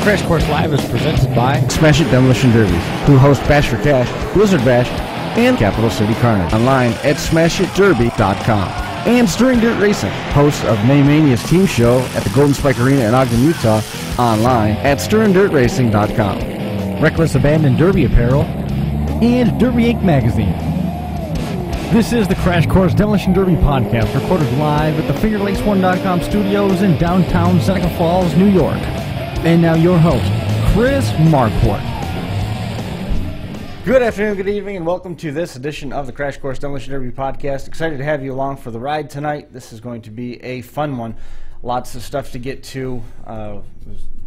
Crash Course Live is presented by Smash It Demolition Derbies, who host Bash for Cash, Blizzard Bash, and Capital City Carnage. Online at smashitderby.com. And Stirring Dirt Racing, host of Maymania's team show at the Golden Spike Arena in Ogden, Utah. Online at stirringdirtracing.com. Reckless Abandon Derby Apparel and Derby Inc. Magazine. This is the Crash Course Demolition Derby podcast, recorded live at the FingerLakes1.com studios in downtown Seneca Falls, New York. And now your host, Chris Marquardt. Good afternoon, good evening, and welcome to this edition of the Crash Course Demolition Derby podcast. Excited to have you along for the ride tonight. This is going to be a fun one. Lots of stuff to get to.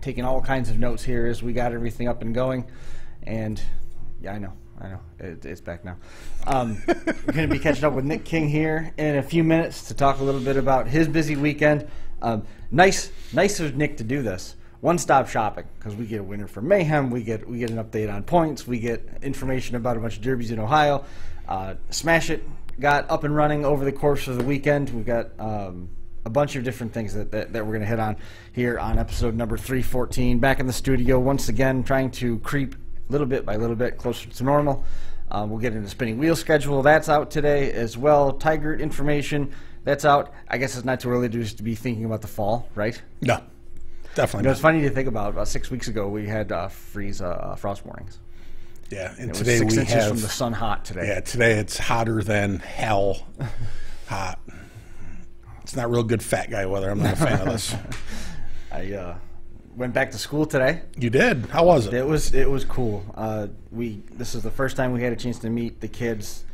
Taking all kinds of notes here as we got everything up and going. And, yeah, I know. It's back now. We're going to be catching up with Nick King here in a few minutes to talk a little bit about his busy weekend. Nice of Nick to do this. One-stop shopping, because we get a winner from Mayhem, we get an update on points, we get information about a bunch of derbies in Ohio. Smash It got up and running over the course of the weekend. We've got a bunch of different things that we're going to hit on here on episode number 314. Back in the studio once again, trying to creep little bit by little bit closer to normal. We'll get into the spinning wheel schedule. That's out today as well. Tiger information, that's out. I guess it's not too early to be thinking about the fall, right? No. Definitely. It's funny to think about 6 weeks ago, we had frost warnings. Yeah, and it today was 6 we inches have from the sun hot today. Yeah, today it's hotter than hell. Hot. It's not real good fat guy weather. I'm not a fan of this. I went back to school today. You did? How was it? It was cool. This is the first time we had a chance to meet the kids,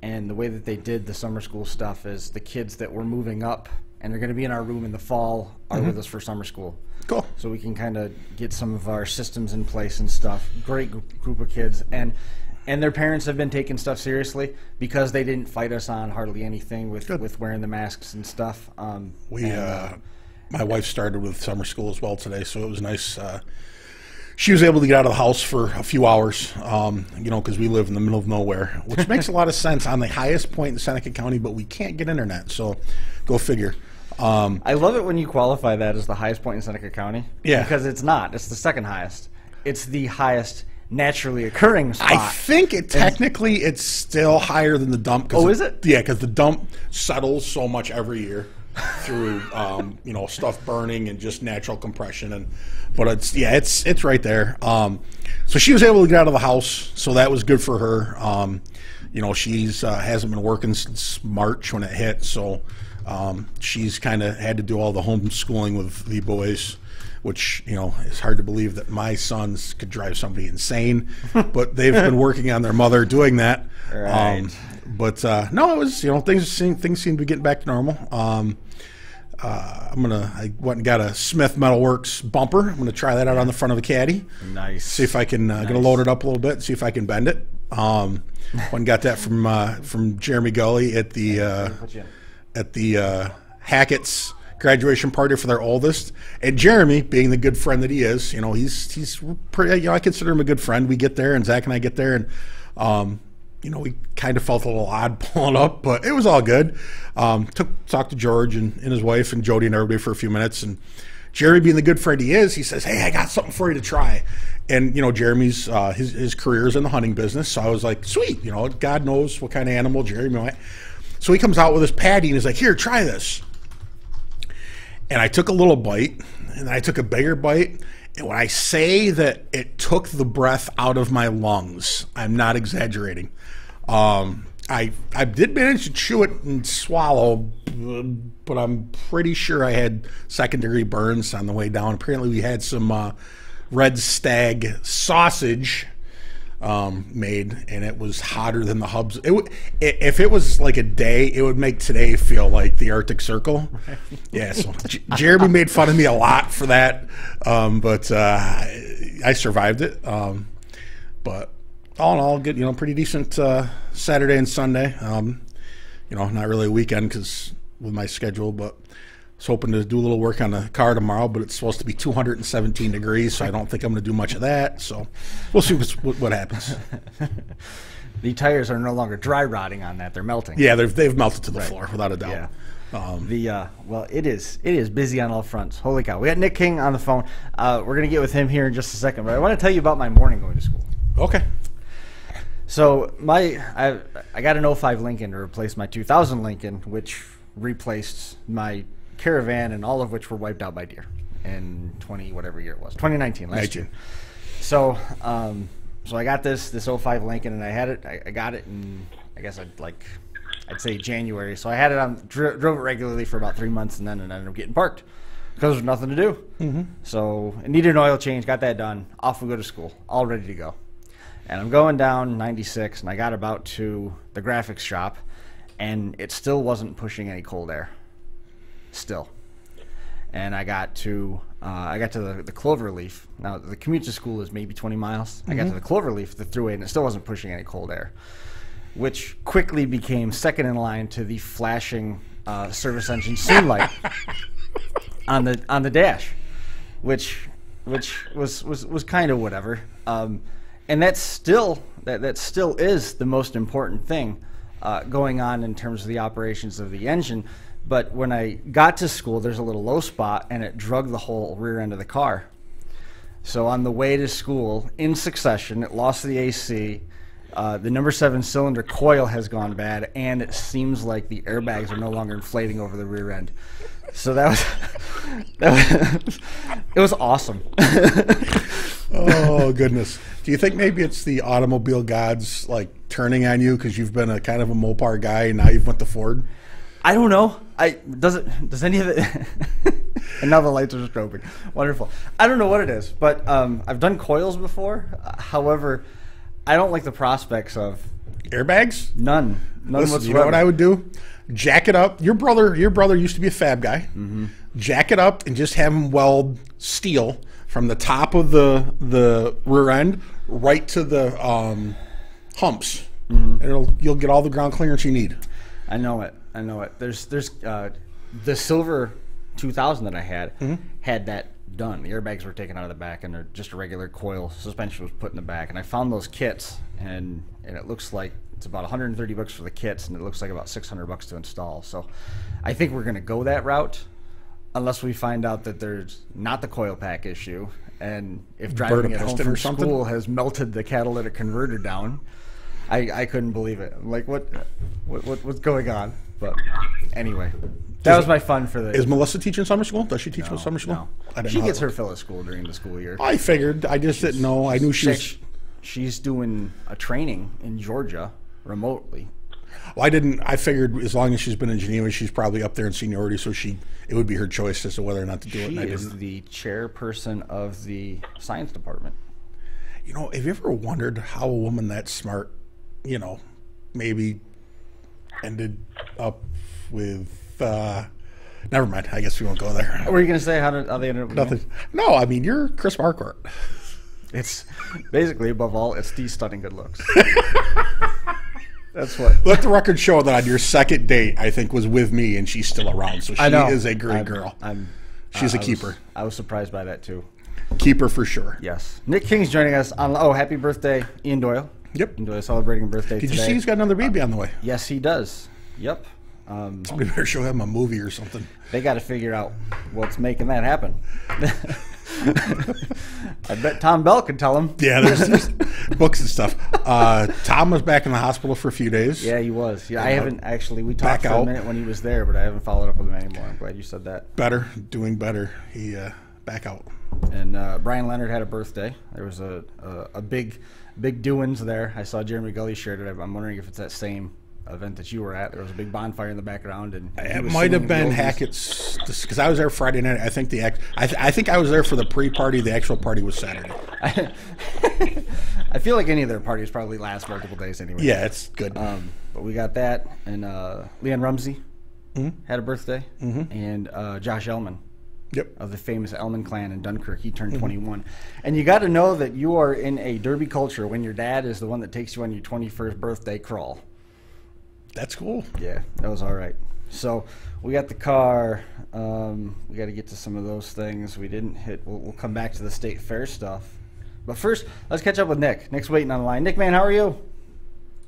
and the way that they did the summer school stuff is the kids that were moving up and they're going to be in our room in the fall are with us for summer school. Cool. So we can kind of get some of our systems in place and stuff. Great group of kids. And their parents have been taking stuff seriously because they didn't fight us on hardly anything with wearing the masks and stuff. My wife started with summer school as well today, so it was nice. She was able to get out of the house for a few hours, because we live in the middle of nowhere, which makes a lot of sense on the highest point in Seneca County, but we can't get internet, so go figure. I love it when you qualify that as the highest point in Seneca County. Yeah. Because it's not. It's the second highest. It's the highest naturally occurring spot. I think it's still higher than the dump. Is it? Yeah, because the dump settles so much every year through stuff burning and just natural compression, but it's right there. So she was able to get out of the house, so that was good for her. She's hasn't been working since March when it hit, so she's kind of had to do all the homeschooling with the boys, which it's hard to believe that my sons could drive somebody insane, but they've been working on their mother doing that. Right. No, it was things seem to be getting back to normal. I went and got a Smith Metalworks bumper. I'm gonna try that out on the front of the caddy. Nice. See if I can gonna load it up a little bit. See if I can bend it. Went and got that from Jeremy Gully at the Hackett's graduation party for their oldest. And Jeremy, being the good friend that he is, he's pretty. I consider him a good friend. We get there, and Zach and I get there, and we kind of felt a little odd pulling up, but it was all good. Talked to George and his wife and Jody and everybody for a few minutes, and Jeremy, being the good friend he is, he says, "Hey, I got something for you to try." And Jeremy's his career is in the hunting business, so I was like, "Sweet, God knows what kind of animal Jeremy might." So he comes out with his patty and he's like, "Here, try this." And I took a little bite, and then I took a bigger bite. And when I say that it took the breath out of my lungs, I'm not exaggerating. I did manage to chew it and swallow, but I'm pretty sure I had second-degree burns on the way down. Apparently we had some red stag sausage made, and it was hotter than the hubs. If it was like a day, it would make today feel like the Arctic Circle. Yeah, so Jeremy made fun of me a lot for that, but I survived it. But all in all, good. Pretty decent Saturday and Sunday. Not really a weekend because with my schedule, but I was hoping to do a little work on the car tomorrow, but it's supposed to be 217 degrees, so I don't think I'm going to do much of that. So we'll see what happens. The tires are no longer dry rotting on that; they're melting. Yeah, they've melted to the floor without a doubt. Well, it is busy on all fronts. Holy cow! We got Nick King on the phone. We're gonna get with him here in just a second, but I want to tell you about my morning going to school. Okay. So I got an '05 Lincoln to replace my 2000 Lincoln, which replaced my Caravan, and all of which were wiped out by deer in 2019 last year. So so I got this '05 Lincoln, and I got it in, I guess I'd say January. So I had it drove it regularly for about 3 months, and then it ended up getting parked because there's nothing to do. Mm-hmm. So it needed an oil change, got that done. Off we go to school, all ready to go. And I'm going down 96, and I got about to the graphics shop, and it still wasn't pushing any cold air. Still. And I got to the Cloverleaf. Now, the commute to school is maybe 20 miles. I got to the Cloverleaf, the thruway, and it still wasn't pushing any cold air, which quickly became second in line to the flashing service engine soon light on the dash, which was kind of whatever. And that still is the most important thing going on in terms of the operations of the engine. But when I got to school, there's a little low spot, and it drug the whole rear end of the car. So on the way to school, in succession, it lost the AC. The number 7 cylinder coil has gone bad, and it seems like the airbags are no longer inflating over the rear end. So it was awesome. Oh goodness! Do you think maybe it's the automobile gods like turning on you because you've been a kind of a Mopar guy and now you've went to Ford? I don't know. Does any of it? And now the lights are strobing. Wonderful. I don't know what it is, but I've done coils before. However, I don't like the prospects of airbags. None whatsoever. You know what I would do? Jack it up. Your brother used to be a fab guy. Mm-hmm. Jack it up and just have him weld steel from the top of the rear end right to the humps, and you'll get all the ground clearance you need. I know it. There's the silver 2000 that I had that done. The airbags were taken out of the back, and they're just a regular coil suspension was put in the back. And I found those kits, and it looks like it's about $130 for the kits, and it looks like about $600 to install. So I think we're going to go that route, unless we find out that there's not the coil pack issue, and if driving it home from school has melted the catalytic converter down. I couldn't believe it. I'm like, what's going on? But anyway, that was my fun for the. Is Melissa teaching summer school? Does she teach with summer school? No. She gets her fill of school during the school year. I figured. I just didn't know. I knew she's doing a training in Georgia remotely. Well, I figured as long as she's been in Geneva, she's probably up there in seniority, so it would be her choice as to whether or not to do it. She is the chairperson of the science department. You know, have you ever wondered how a woman that smart, maybe ended up with? Never mind. I guess we won't go there. What were you going to say? How they ended up with nothing? No, I mean you're Chris Marquardt. It's basically above all, it's these stunning good looks. That's what. Let the record show that on your second date, I think, was with me, and she's still around. So she is a great girl. She's a keeper. I was surprised by that too. Keeper for sure. Yes. Nick King's joining us on. Oh, happy birthday, Ian Doyle. Yep. Ian Doyle celebrating a birthday today. Did you see he's got another baby on the way? Yes, he does. Yep. Somebody better show him a movie or something. They got to figure out what's making that happen. I bet Tom Bell could tell him. Yeah, there's books and stuff. Tom was back in the hospital for a few days. Yeah, he was. Yeah, I haven't actually. We talked for a minute when he was there, but I haven't followed up with him anymore. I'm glad you said that. Doing better. He back out. And Brian Leonard had a birthday. There was a big doings there. I saw Jeremy Gully shared it. I'm wondering if it's that same event that you were at. There was a big bonfire in the background, and it might have been Hackett's, because I was there Friday night. I think I think I was there for the pre-party. The actual party was Saturday. I feel like any of their parties probably last multiple days anyway. Yeah, it's good. But we got that, and Leanne Rumsey had a birthday, and Josh Ellman. Yep. Of the famous Ellman clan in Dunkirk. He turned 21. And you got to know that you are in a derby culture when your dad is the one that takes you on your 21st birthday crawl. That's cool. Yeah, that was all right. So we got the car. We got to get to some of those things. We didn't hit. We'll come back to the state fair stuff. But first, let's catch up with Nick. Nick's waiting on the line. Nick, man, how are you?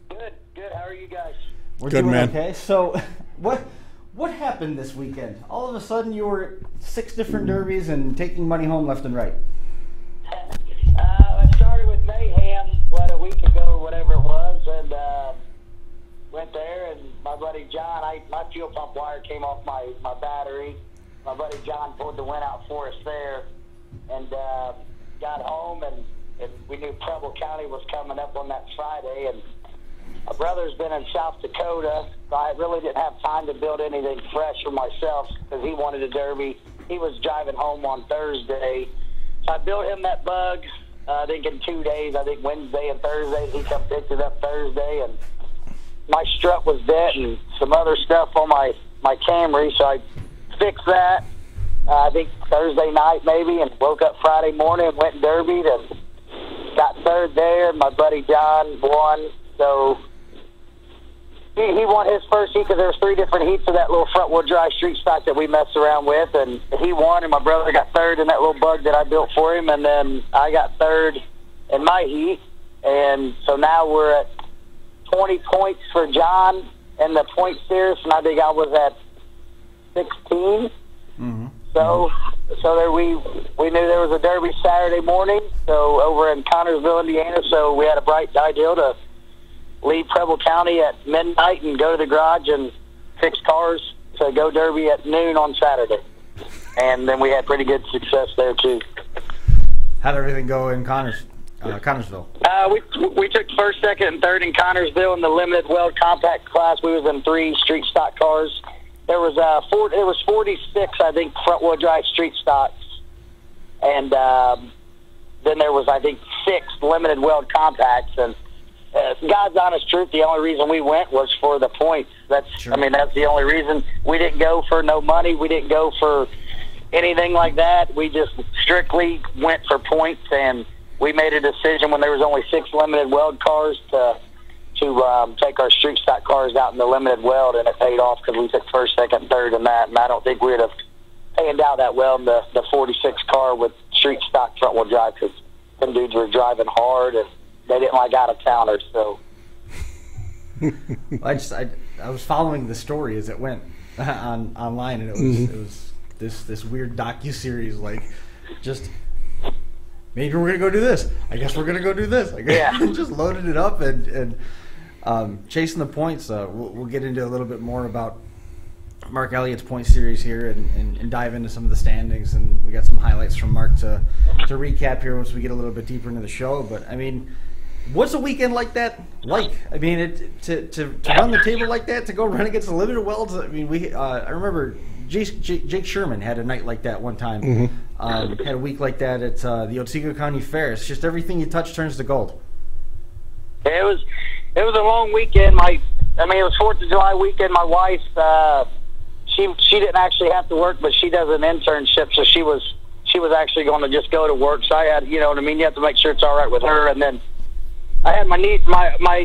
Good. How are you guys? We're good, doing man. Okay. So what What happened this weekend? All of a sudden you were at 6 different derbies and taking money home left and right. I started with Mayhem, a week ago or whatever it was, and went there, and my buddy John, my fuel pump wire came off my battery. My buddy John pulled the win out for us there, and got home, and we knew Preble County was coming up on that Friday, and my brother's been in South Dakota, so I really didn't have time to build anything fresh for myself because he wanted a derby. He was driving home on Thursday, so I built him that bug, I think in 2 days, I think Wednesday and Thursday. He come picked it up Thursday, and my strut was bent and some other stuff on my Camry, so I fixed that, I think Thursday night maybe, and woke up Friday morning and went and derbied and got third there. My buddy John won, so he won his first heat because there was 3 different heats of that little front-wheel drive street stock that we messed around with, and he won, and my brother got third in that little bug that I built for him, and then I got third in my heat, and so now we're at 20 points for John in the point series, and I think I was at 16. Mm-hmm. So there we knew there was a derby Saturday morning, so over in Connersville, Indiana, so we had a bright idea to leave Preble County at midnight and go to the garage and fix cars to go derby at noon on Saturday. And then we had pretty good success there, too. How'd everything go in Connersville? We took first, second, and third in Connersville in the limited weld compact class. We was in 3 street stock cars. There was 46, I think, front-wheel drive street stocks. And then there was, I think, 6 limited weld compacts. And God's honest truth, the only reason we went was for the points. That's the only reason. We didn't go for no money. We didn't go for anything like that. We just strictly went for points, and we made a decision when there was only 6 limited weld cars to take our street stock cars out in the limited weld, and it paid off because we took first, second, third in that, and I don't think we would have panned out that well in the 46 car with street stock front-wheel drive because them dudes were driving hard, and they didn't like out-of-towners, so. I was following the story as it went online, and it was this weird docu-series, like, just maybe we're gonna go do this. I guess we're gonna go do this. Just loaded it up and chasing the points. We'll get into a little bit more about Mark Elliott's point series here and dive into some of the standings, and we got some highlights from Mark to recap here once we get a little bit deeper into the show. But I mean, what's a weekend like that like? I mean, to run the table like that, to go run against the limited welds. I mean, I remember Jake Sherman had a night like that one time. Mm-hmm. Had a week like that at the Otsego County Fair. It's just everything you touch turns to gold. It was a long weekend. It was 4th of July weekend. My wife, she didn't actually have to work, but she does an internship, so she was actually going to just go to work. So I had, you know what I mean, you have to make sure it's all right with her. And then I had my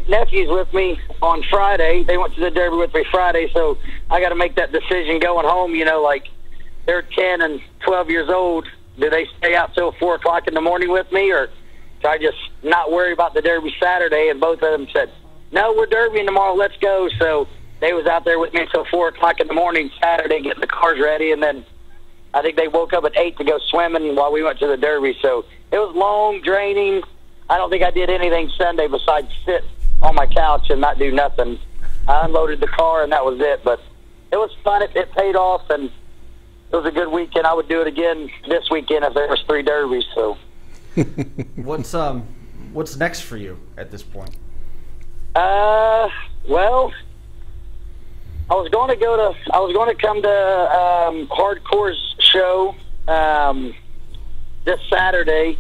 nephews with me on Friday. They went to the Derby with me Friday, so I got to make that decision going home. You know, like they're 10 and 12 years old. Do they stay out till 4 o'clock in the morning with me, or do I just not worry about the Derby Saturday? And both of them said, no, we're derbying tomorrow, let's go. So they was out there with me until 4 o'clock in the morning Saturday getting the cars ready, and then I think they woke up at 8 to go swimming while we went to the Derby. So it was long, draining. I don't think I did anything Sunday besides sit on my couch and not do nothing. I unloaded the car, and that was it. But it was fun. It paid off, and it was a good weekend. I would do it again this weekend if there was 3 derbies. So, what's next for you at this point? Well, I was going to come to Hardcore's show this Saturday.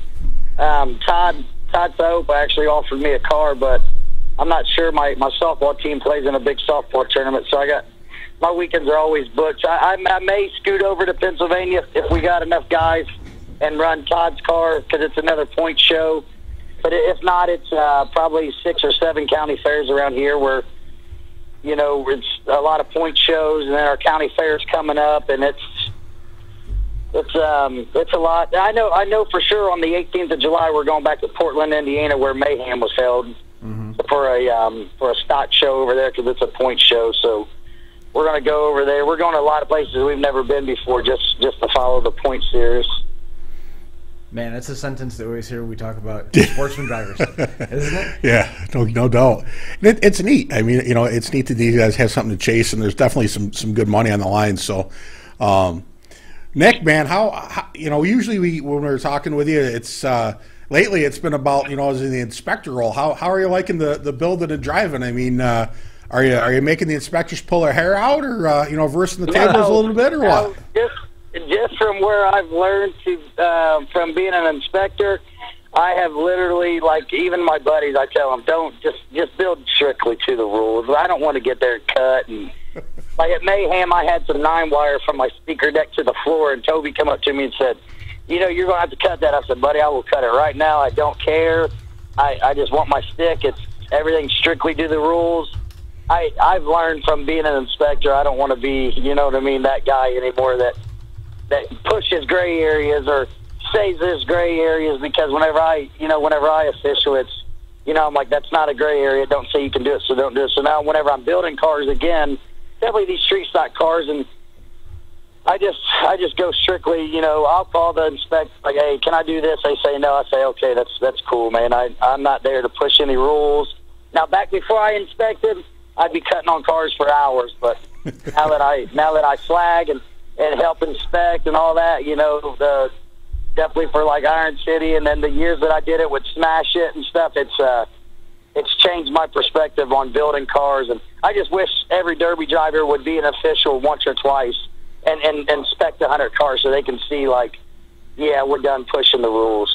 Todd Soap actually offered me a car, but I'm not sure. My softball team plays in a big softball tournament, so my weekends are always booked. I may scoot over to Pennsylvania if we got enough guys and run Todd's car because it's another point show. But if not, it's probably 6 or 7 county fairs around here where, you know, it's a lot of point shows, and then our county fair's coming up, and it's a lot. I know for sure on the 18th of July we're going back to Portland, Indiana, where Mayhem was held for a stock show over there because it's a point show. So we're going to go over there. We're going to a lot of places we've never been before just to follow the point series. Man, that's a sentence that we always hear when we talk about sportsman drivers, isn't it? Yeah, no doubt. It's neat. I mean, it's neat that these guys have something to chase, and there's definitely some good money on the line. So, Nick, man, how usually when we're talking with you, it's lately it's been about as in the inspector role. How are you liking the building and driving? I mean, are you making the inspectors pull their hair out, or versing the tables a little bit, or what? Just from where I've learned to from being an inspector, I have literally, like, even my buddies, I tell them, don't just build strictly to the rules. I don't want to get there and cut. And like at Mayhem, I had some 9-wire from my speaker deck to the floor, and Toby come up to me and said, you're going to have to cut that. I said, buddy, I will cut it right now. I don't care. I just want my stick. It's everything strictly to the rules. I've learned from being an inspector, I don't want to be, that guy anymore that pushes gray areas or says there's gray areas, because whenever I official, it's, I'm like, that's not a gray area. Don't say you can do it, so don't do it. So now whenever I'm building cars again, definitely these street stock cars, and I just go strictly, I'll call the inspector, like, hey, can I do this? They say no. I say, okay, that's cool, man. I'm not there to push any rules. Now, back before I inspected, I'd be cutting on cars for hours, but now that I flag and help inspect and all that, definitely for like Iron City, and then the years that I did it with Smash It and stuff, it's changed my perspective on building cars. And I just wish every Derby driver would be an official once or twice and inspect 100 cars so they can see, like, yeah, we're done pushing the rules.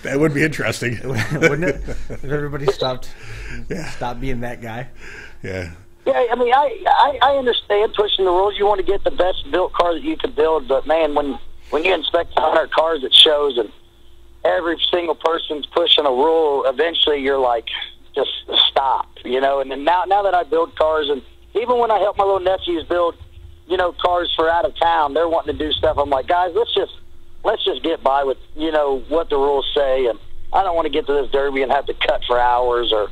That would be interesting, wouldn't it? If everybody stopped being that guy. Yeah. Yeah, I mean, I understand pushing the rules. You want to get the best built car that you can build, but man, when you inspect 100 cars, it shows, and every single person's pushing a rule. Eventually, you're like, just stop, And then now that I build cars, and even when I help my little nephews build, cars for out of town, they're wanting to do stuff. I'm like, guys, let's just get by with what the rules say, and I don't want to get to this Derby and have to cut for hours or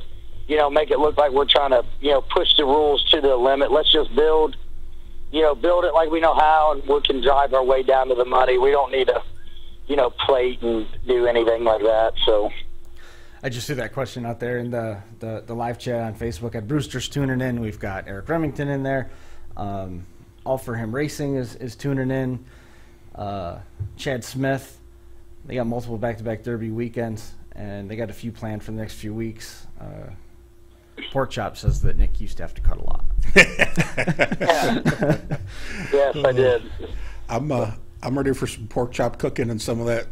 make it look like we're trying to, push the rules to the limit. Let's just build it like we know how, and we can drive our way down to the money. We don't need to, plate and do anything like that. So I just threw that question out there in the live chat on Facebook. At Brewster's tuning in. We've got Eric Remington in there. All for Him Racing is tuning in. Chad Smith. They got multiple back-to-back Derby weekends, and they got a few planned for the next few weeks. Pork Chop says that Nick used to have to cut a lot. Yes, I did. I'm ready for some pork chop cooking and some of that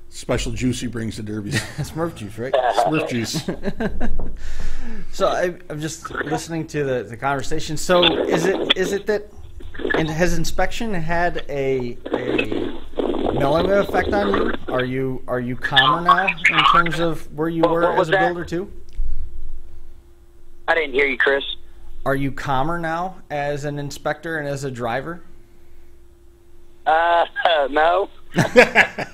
special juice he brings to Derbies. Smurf juice, right? Smurf juice. So I'm just listening to the conversation. So is it that, and has inspection had a mellow effect on you? Are you calmer now in terms of where you were as a builder too? I didn't hear you, Chris. Are you calmer now as an inspector and as a driver? No. I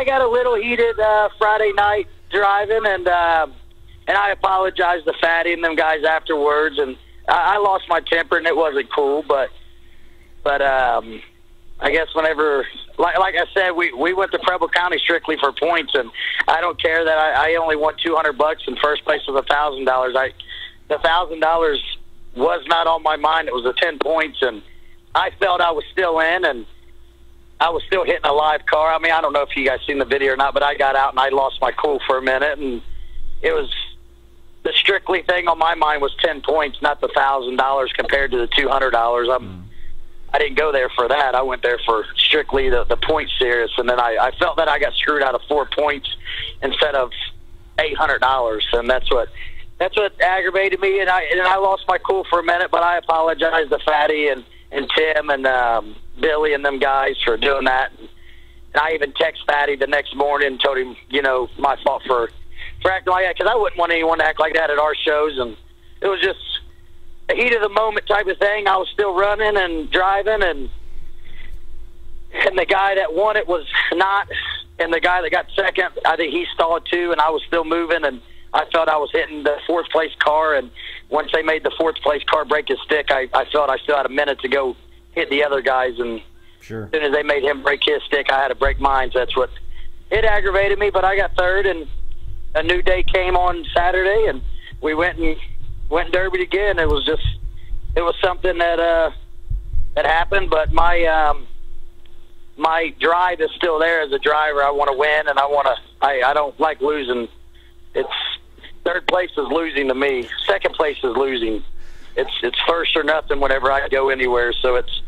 got a little heated Friday night driving, and I apologized to Fatty and them guys afterwards, and I lost my temper, and it wasn't cool, but I guess whenever, like I said, we went to Preble County strictly for points, and I don't care that I only won $200 and first place was $1,000. The $1,000 was not on my mind. It was the 10 points, and I felt I was still in, and I was still hitting a live car. I mean, I don't know if you guys seen the video or not, but I got out and I lost my cool for a minute, and it was the strictly thing on my mind was 10 points, not the $1,000 compared to the $200. I didn't go there for that. I went there for strictly the point series, and then I felt that I got screwed out of 4 points instead of $800, and that's what aggravated me. And I lost my cool for a minute, but I apologized to Fatty and Tim and Billy and them guys for doing that. And I even text Fatty the next morning and told him, my fault for acting like that, because I wouldn't want anyone to act like that at our shows, and it was just a heat of the moment type of thing. I was still running and driving, and the guy that won it was not, and the guy that got second, I think he stalled too, and I was still moving, and I felt I was hitting the fourth place car, and once they made the fourth place car break his stick, I felt I still had a minute to go hit the other guys, and Sure. as soon as they made him break his stick, I had to break mine. So that's what it aggravated me. But I got third, and a new day came on Saturday, and we went and derbied again. It was something that happened. But my drive is still there as a driver. I want to win, and I don't like losing. It's third place is losing to me. Second place is losing. It's first or nothing whenever I go anywhere. So it's.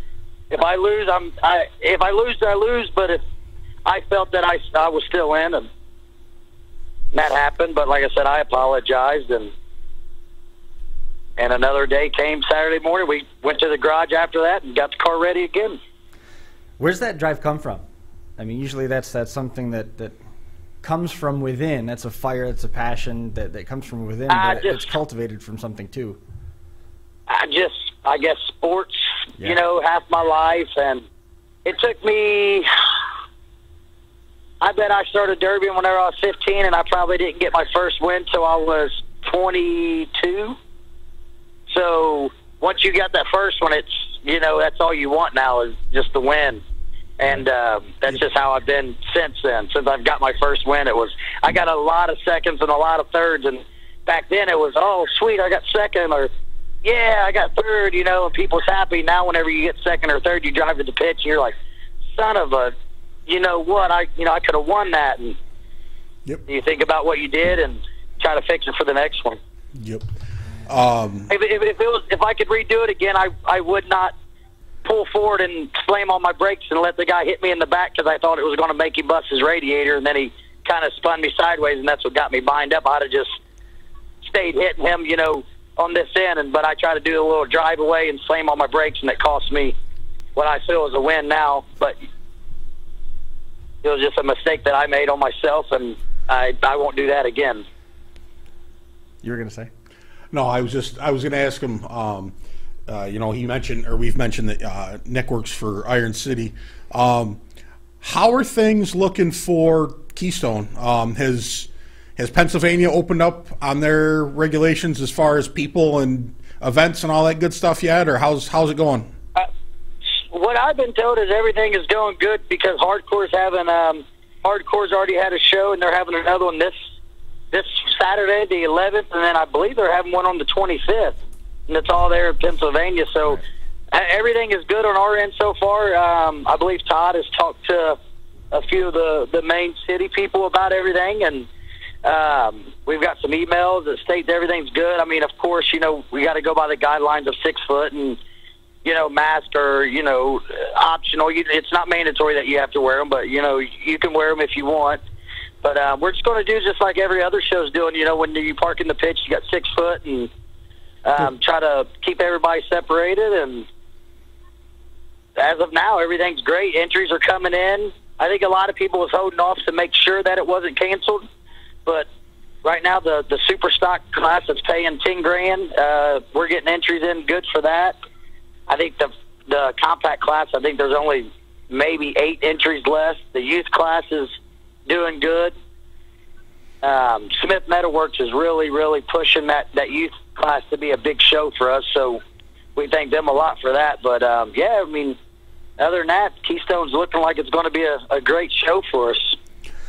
If I lose, if I lose, I lose. But if I felt that I was still in, and that happened. But like I said, I apologized, and another day came Saturday morning. We went to the garage after that and got the car ready again. Where's that drive come from? I mean, usually that's something that comes from within. That's a fire. That's a passion that comes from within. But it's cultivated from something too. I guess sports, half my life, and it took me, I bet I started derbying whenever I was 15, and I probably didn't get my first win till I was 22. So once you got that first one, it's, that's all you want now is just the win. And that's just how I've been since then. Since I've got my first win, I got a lot of seconds and a lot of thirds, and back then it was, oh, sweet, I got second, or yeah, I got third, and people's happy. Now whenever you get second or third, you drive to the pitch, and you're like, son of a, what, I could have won that. And Yep. you think about what you did and try to fix it for the next one. Yep. If I could redo it again, I would not pull forward and slam on my brakes and let the guy hit me in the back because I thought it was going to make him bust his radiator, and then he kind of spun me sideways, and that's what got me bind up. I'd have just stayed hitting him, on this end, but I try to do a little drive away and slam on my brakes, and it cost me what I feel is a win now. But it was just a mistake that I made on myself, and I won't do that again. You were going to say? No, I was going to ask him. He mentioned, or we've mentioned that Nick works for Iron City. How are things looking for Keystone? Has Pennsylvania opened up on their regulations as far as people and events and all that good stuff yet, or how's it going? What I've been told is everything is going good because Hardcore's already had a show, and they're having another one this Saturday, the 11th, and then I believe they're having one on the 25th, and it's all there in Pennsylvania. So everything is good on our end so far. I believe Todd has talked to a few of the main city people about everything, and we've got some emails that state that everything's good. I mean, of course, we got to go by the guidelines of 6 foot and, mask or, optional. It's not mandatory that you have to wear them, but, you can wear them if you want. But we're just going to do just like every other show's doing. When you park in the pitch, you got 6 foot, and try to keep everybody separated. And as of now, everything's great. Entries are coming in. I think a lot of people was holding off to make sure that it wasn't canceled. But right now, the super stock class is paying $10,000. We're getting entries in good for that. I think the compact class, I think there's only maybe 8 entries left. The youth class is doing good. Smith Metalworks is really, really pushing that youth class to be a big show for us. So we thank them a lot for that. But yeah, I mean, other than that, Keystone's looking like it's going to be a great show for us.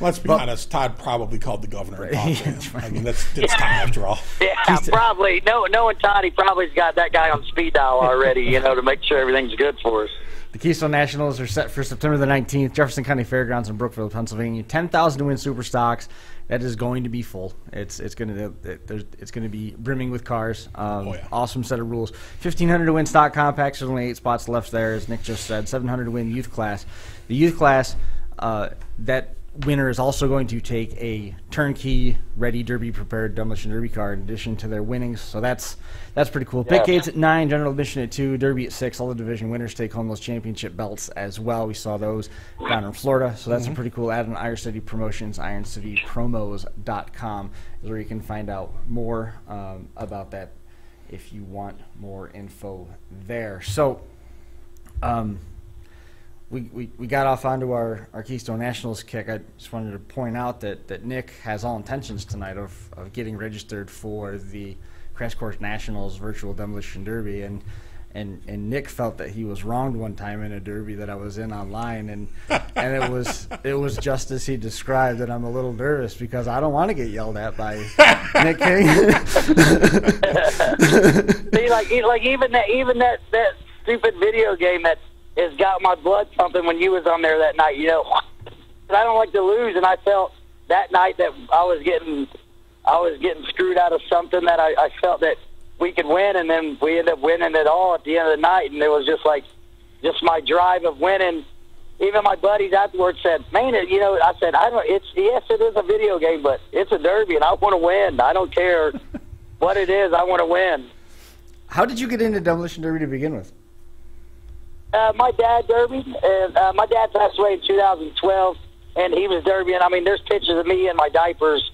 Let's be honest. Todd probably called the governor. And talked to him. I mean, that's Todd after all. Yeah, probably. Knowing Todd, he probably's got that guy on speed dial already. To make sure everything's good for us. The Keystone Nationals are set for September the 19th, Jefferson County Fairgrounds in Brookville, Pennsylvania. 10,000 to win super stocks. That is going to be full. It's going to be brimming with cars. Yeah. Awesome set of rules. 1,500 to win stock compacts. There's only 8 spots left there, as Nick just said. 700 to win youth class. The youth class, that winner is also going to take a turnkey, ready, derby prepared demolition derby car in addition to their winnings. So that's pretty cool. Yeah. Pit gates at 9, general admission at 2, derby at 6. All the division winners take home those championship belts as well. We saw those down in Florida, so that's a pretty cool add on Iron City Promotions. IronCityPromos.com is where you can find out more about that if you want more info there. So we got off onto our Keystone Nationals kick. I just wanted to point out that Nick has all intentions tonight of getting registered for the Crash Course Nationals Virtual Demolition Derby, and Nick felt that he was wronged one time in a derby that I was in online, and it was just as he described, and I'm a little nervous because I don't want to get yelled at by Nick King. See, like even that stupid video game that has got my blood pumping when you was on there that night, you know, I don't like to lose, and I felt that night that I was getting screwed out of something that I felt that we could win, and then we ended up winning it all at the end of the night, and it was just my drive of winning. Even my buddies afterwards said, "Man, you know," I said, yes, it is a video game, but it's a derby, and I want to win. I don't care what it is, I want to win." How did you get into Demolition Derby to begin with? My dad derby, and my dad passed away in 2012, and he was derbying. I mean, there's pictures of me in my diapers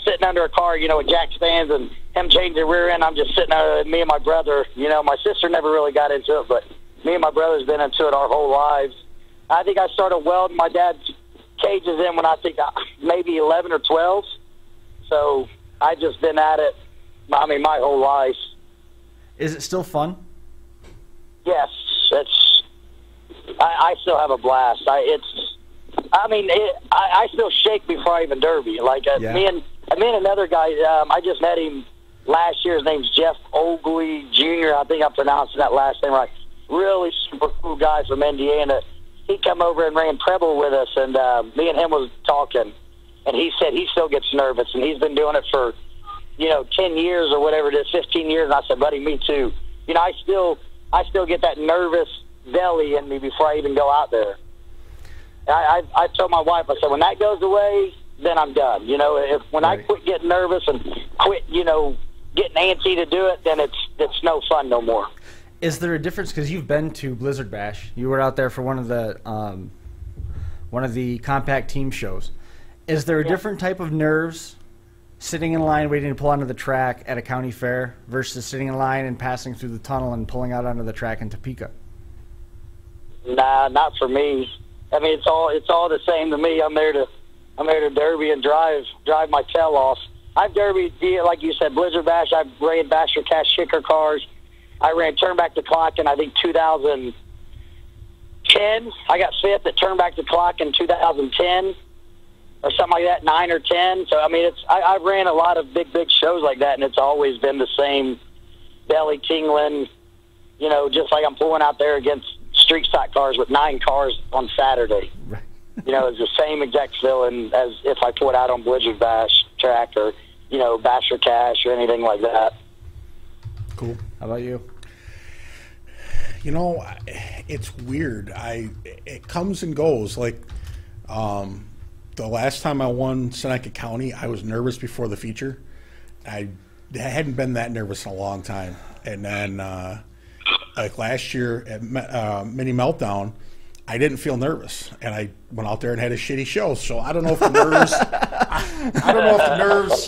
sitting under a car, you know, with jack stands and him changing the rear end. I'm just sitting there, me and my brother. You know, my sister never really got into it, but me and my brother's been into it our whole lives. I think I started welding my dad's cages in when I think maybe 11 or 12. So I just been at it, I mean, my whole life. Is it still fun? Yes, I still have a blast. I still shake before I even derby. Like me and another guy, I just met him last year. His name's Jeff Ogley Jr. I think I'm pronouncing that last name right. Really super cool guy from Indiana. He come over and ran Preble with us, and me and him was talking, and he said he still gets nervous, and he's been doing it for, 10 years or whatever it is, 15 years. And I said, buddy, me too. I still get that nervous belly in me before I even go out there. I told my wife, I said, when that goes away, then I'm done. When I quit getting nervous and quit, getting antsy to do it, then it's no fun no more. Is there a difference, because you've been to Blizzard Bash? You were out there for one of the compact team shows. Is there a different type of nerves sitting in line waiting to pull onto the track at a county fair versus sitting in line and passing through the tunnel and pulling out onto the track in Topeka? Nah, not for me. I mean, it's all the same to me. I'm there to derby and drive my tail off. I've derbied, like you said, Blizzard Bash. I've ran Basher Cash Shicker cars. I ran Turn Back the Clock in, I think, 2010. I got fifth at Turn Back the Clock in 2010 or something like that, 9 or 10. So, I mean, I've ran a lot of big shows like that, and it's always been the same belly tingling, just like I'm pulling out there against street stock cars with 9 cars on Saturday. Right. It's the same exact feeling as if I put out on Blizzard Bash track or, Basher Cash or anything like that. Cool. How about you? It's weird. It comes and goes. Like, the last time I won Seneca County, I was nervous before the feature. I hadn't been that nervous in a long time. And then, like last year at Mini Meltdown, I didn't feel nervous, and I went out there and had a shitty show. So I don't know if the nerves,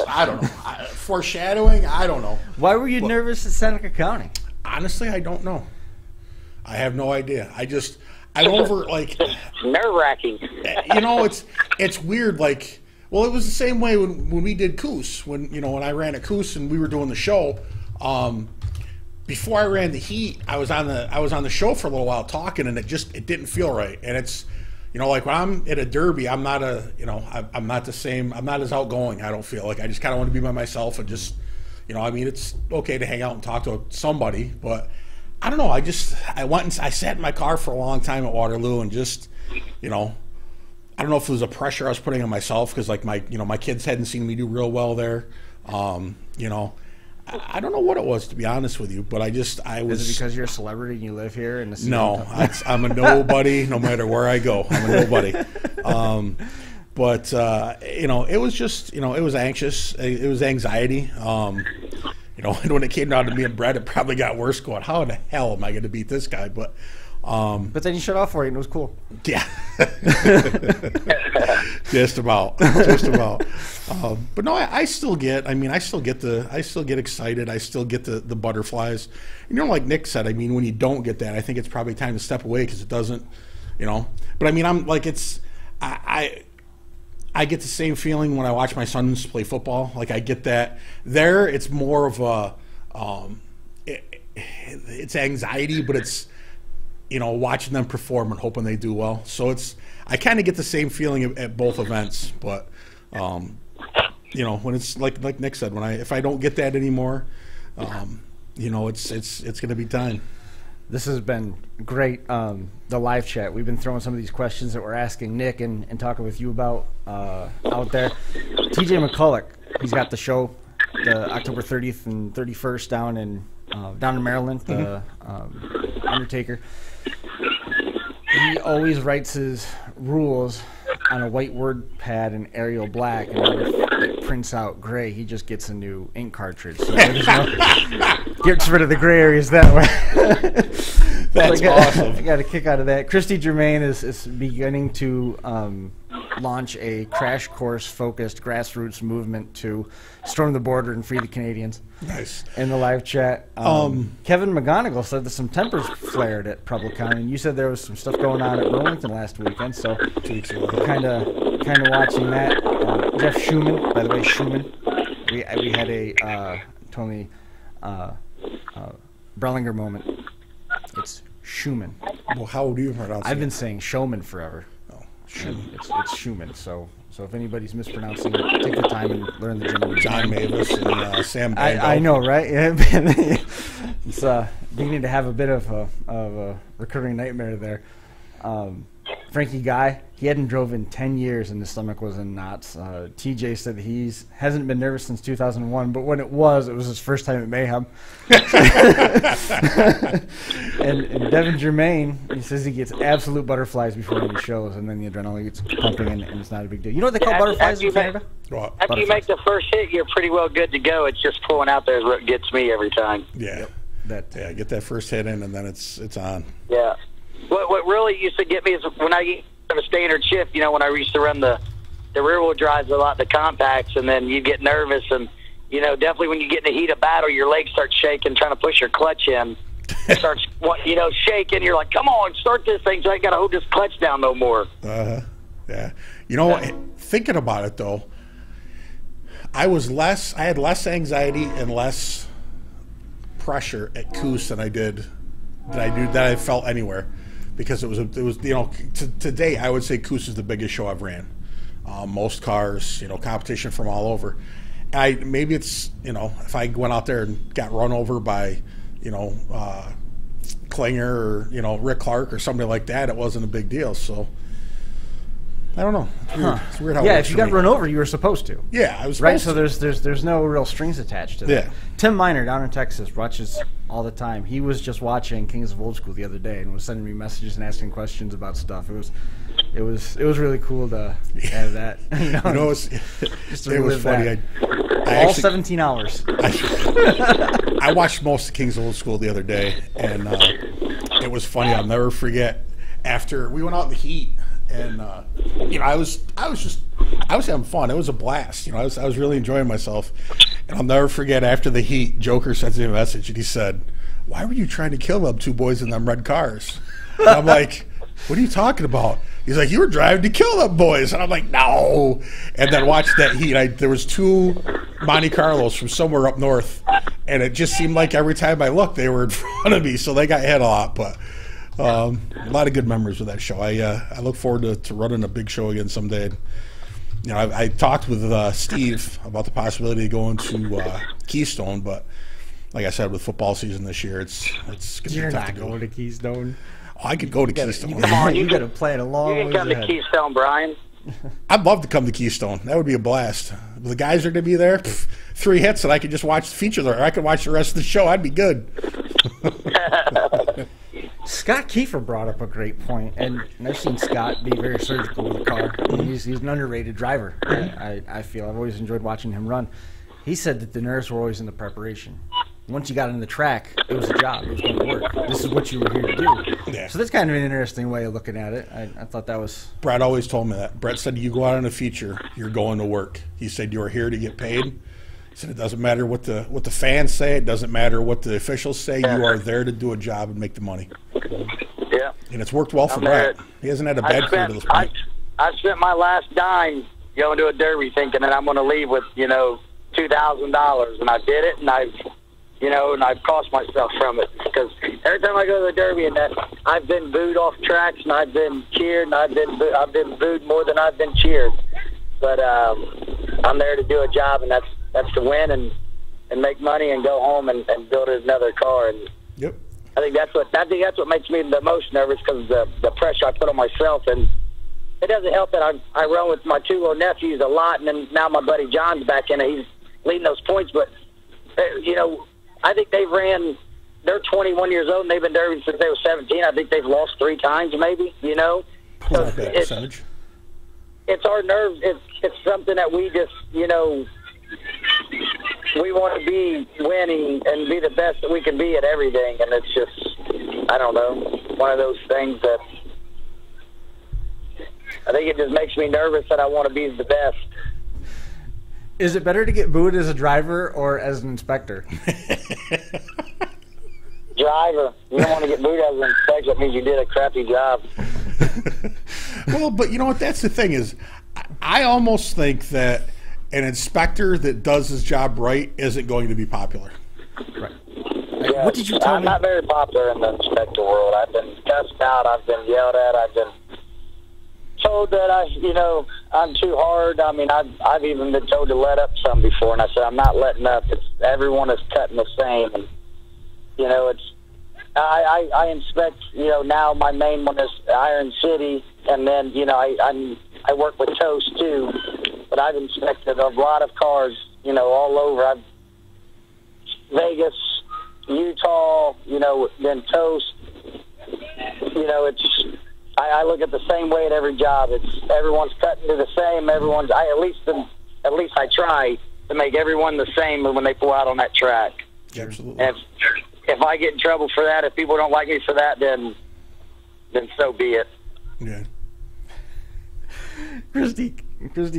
I don't know. Foreshadowing, I don't know. Why were you nervous at Seneca County? Honestly, I don't know. I have no idea. I'm over, like... Nerve-wracking. It's weird, like... Well, it was the same way when we did Coos. When I ran at Coos and we were doing the show, before I ran the heat, I was on the show for a little while talking, and it didn't feel right. And it's, like when I'm at a derby, I'm not I'm not the same. I'm not as outgoing. I don't feel like I just kind of want to be by myself and just, it's okay to hang out and talk to somebody, but I don't know. I sat in my car for a long time at Waterloo and just, I don't know if it was a pressure I was putting on myself because like my kids hadn't seen me do real well there. I don't know what it was, to be honest with you, but I was... Is it because you're a celebrity and you live here? No, I'm a nobody no matter where I go. I'm a nobody. But it was just, it was anxious. It was anxiety. And when it came down to me and Brett, it probably got worse going, how in the hell am I going to beat this guy? But then you shut off for it and it was cool. Yeah. Just about. But no, I still get excited. I still get the butterflies. Like Nick said, I mean, when you don't get that, I think it's probably time to step away because it doesn't you know. But I mean, I'm like, I get the same feeling when I watch my sons play football. Like I get that there. It's more of a, it's anxiety, but it's, you know, watching them perform and hoping they do well. So I kind of get the same feeling at both events. But, you know, when it's like Nick said, if I don't get that anymore, you know, it's going to be time. This has been great, the live chat. We've been throwing some of these questions that we're asking Nick and talking with you about out there. TJ McCulloch, he's got the show the October 30th and 31st down in Maryland, the Undertaker. He always writes his rules on a white word pad in Arial black, and then if it prints out gray, he just gets a new ink cartridge. So gets rid of the gray areas that way. That's awesome. I got a kick out of that. Christy Germain is beginning to launch a crash course focused grassroots movement to storm the border and free the Canadians. Nice. In the live chat, Kevin McGonigal said that some tempers flared at Publican, and you said there was some stuff going on at Burlington last weekend. So 2 weeks ago, kind of watching that. Jeff Schumann, by the way, Schumann. We had a Tony Brellinger moment. It's Schumann. Well, how do you pronounce it? I've been saying Showman forever. Oh, Schumann. It's Schumann. So if anybody's mispronouncing it, take the time and learn the German. John Mavis and Sam Bando. I know, right? It's beginning to have a bit of a recurring nightmare there. Frankie Guy, he hadn't drove in 10 years and his stomach was in knots. TJ said he hasn't been nervous since 2001, but when it was his first time at Mayhem. and Devin Germain, he says he gets absolute butterflies before any shows, and then the adrenaline gets pumping and it's not a big deal. You know what they call butterflies in Canada? After you make the first hit, you're pretty well good to go. It's just pulling out there is what gets me every time. Yeah. Yep. Get that first hit in, and then it's on. Yeah. What really used to get me is when I used to have a standard shift, you know, when I used to run the rear-wheel drives a lot, the compacts, and then you get nervous, and, you know, definitely when you get in the heat of battle, your legs start shaking, trying to push your clutch in. It starts, you know, shaking. You're like, come on, start this thing so I ain't got to hold this clutch down no more. Yeah. You know, thinking about it, though, I had less anxiety and less pressure at Coos than I felt anywhere. Because it was you know, today I would say Coos is the biggest show I've ran. Most cars, you know, competition from all over. Maybe it's, you know, if I went out there and got run over by, you know, Klinger or, you know, Rick Clark or somebody like that, it wasn't a big deal. So I don't know. It's weird. It's weird how it works if you for got me. run over, you were supposed to. Yeah, I was right. supposed So there's no real strings attached to that. Yeah. Tim Miner down in Texas watches all the time. He was just watching Kings of Old School the other day and was sending me messages and asking questions about stuff. It was really cool to have that. You know, it was funny. All 17 hours. I watched most of Kings of Old School the other day, and it was funny. I'll never forget. After we went out in the heat, and you know, I was having fun. It was a blast. You know, I was really enjoying myself. And I'll never forget, after the heat, Joker sends me a message, and he said, "Why were you trying to kill them two boys in them red cars?" And I'm like, "What are you talking about?" He's like, "You were driving to kill them boys." And I'm like, "No." And then watched that heat. There was two Monte Carlos from somewhere up north, and it just seemed like every time I looked, they were in front of me. So they got hit a lot, but a lot of good memories with that show. I look forward to running a big show again someday. You know, I talked with Steve about the possibility of going to Keystone, but like I said, with football season this year, it's going to be You're tough not to go. going to Keystone. Oh, I could go to Keystone. Come on, you got to plan a long You ways can come to ahead. Keystone, Brian. I'd love to come to Keystone. That would be a blast. The guys are going to be there. 3 hits, and I could just watch the feature there. I could watch the rest of the show. I'd be good. Scott Kiefer brought up a great point, and I've seen Scott be very surgical with a car. He's an underrated driver. I feel I've always enjoyed watching him run. He said that the nerves were always in the preparation. Once you got on the track, it was a job. It was going to work. This is what you were here to do. Yeah. So that's kind of an interesting way of looking at it. I thought that was... Brett always told me that. Brett said, you go out on a feature, you're going to work. He said, you're here to get paid. He said, it doesn't matter what the fans say. It doesn't matter what the officials say. You are there to do a job and make the money. Yeah. And it's worked well for I'm there. Brett. He hasn't had a bad career to this point. I spent my last dime going to a derby thinking that I'm going to leave with, $2,000, and I did it, and I've cost myself from it, because every time I go to the derby and that, I've been booed off tracks, and I've been cheered, and I've been booed more than I've been cheered. But I'm there to do a job, and that's to win and make money and go home and build another car. And Yep. I think that's what makes me the most nervous, because the pressure I put on myself. And it doesn't help that I run with my two little nephews a lot, and then now my buddy John's back in it. He's leading those points, but I think they're 21 years old, and they've been derby since they were 17. I think they've lost 3 times, maybe. So it's our nerves. It's something that we just we want to be winning and be the best that we can be at everything, and it's just, I don't know, one of those things that I think it just makes me nervous that I want to be the best. Is it better to get booed as a driver or as an inspector? Driver. You don't want to get booed as an inspector. That means you did a crappy job. Well, but you know what? That's the thing is, I almost think that an inspector that does his job right isn't going to be popular. Right. Yeah, What did you tell I'm me? not very popular in the inspector world. I've been cussed out. I've been yelled at. I've been told that I'm too hard. I mean, I've even been told to let up some before, and I said I'm not letting up. Everyone is cutting the same, and I inspect. Now my main one is Iron City, and then I work with Toast too. But I've inspected a lot of cars, all over. Vegas, Utah, then Toast. I look at the same way at every job. Everyone's cutting to the same. At least I try to make everyone the same when they pull out on that track. Absolutely. And if I get in trouble for that, if people don't like me for that, then so be it. Yeah. Christy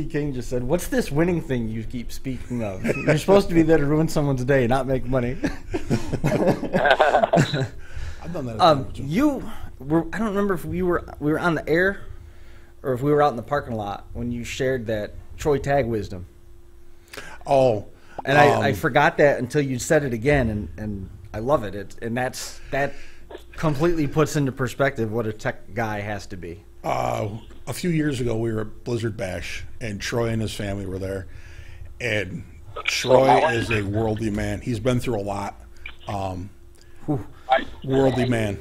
King just said, "What's this winning thing you keep speaking of? You're supposed to be there to ruin someone's day, not make money." I've done that. I don't remember if we were on the air or if we were out in the parking lot when you shared that Troy Tag wisdom. Oh. And I forgot that until you said it again, and I love it. That completely puts into perspective what a tech guy has to be. A few years ago, we were at Blizzard Bash, and Troy and his family were there. And Troy is a worldly man. He's been through a lot. Worldly man.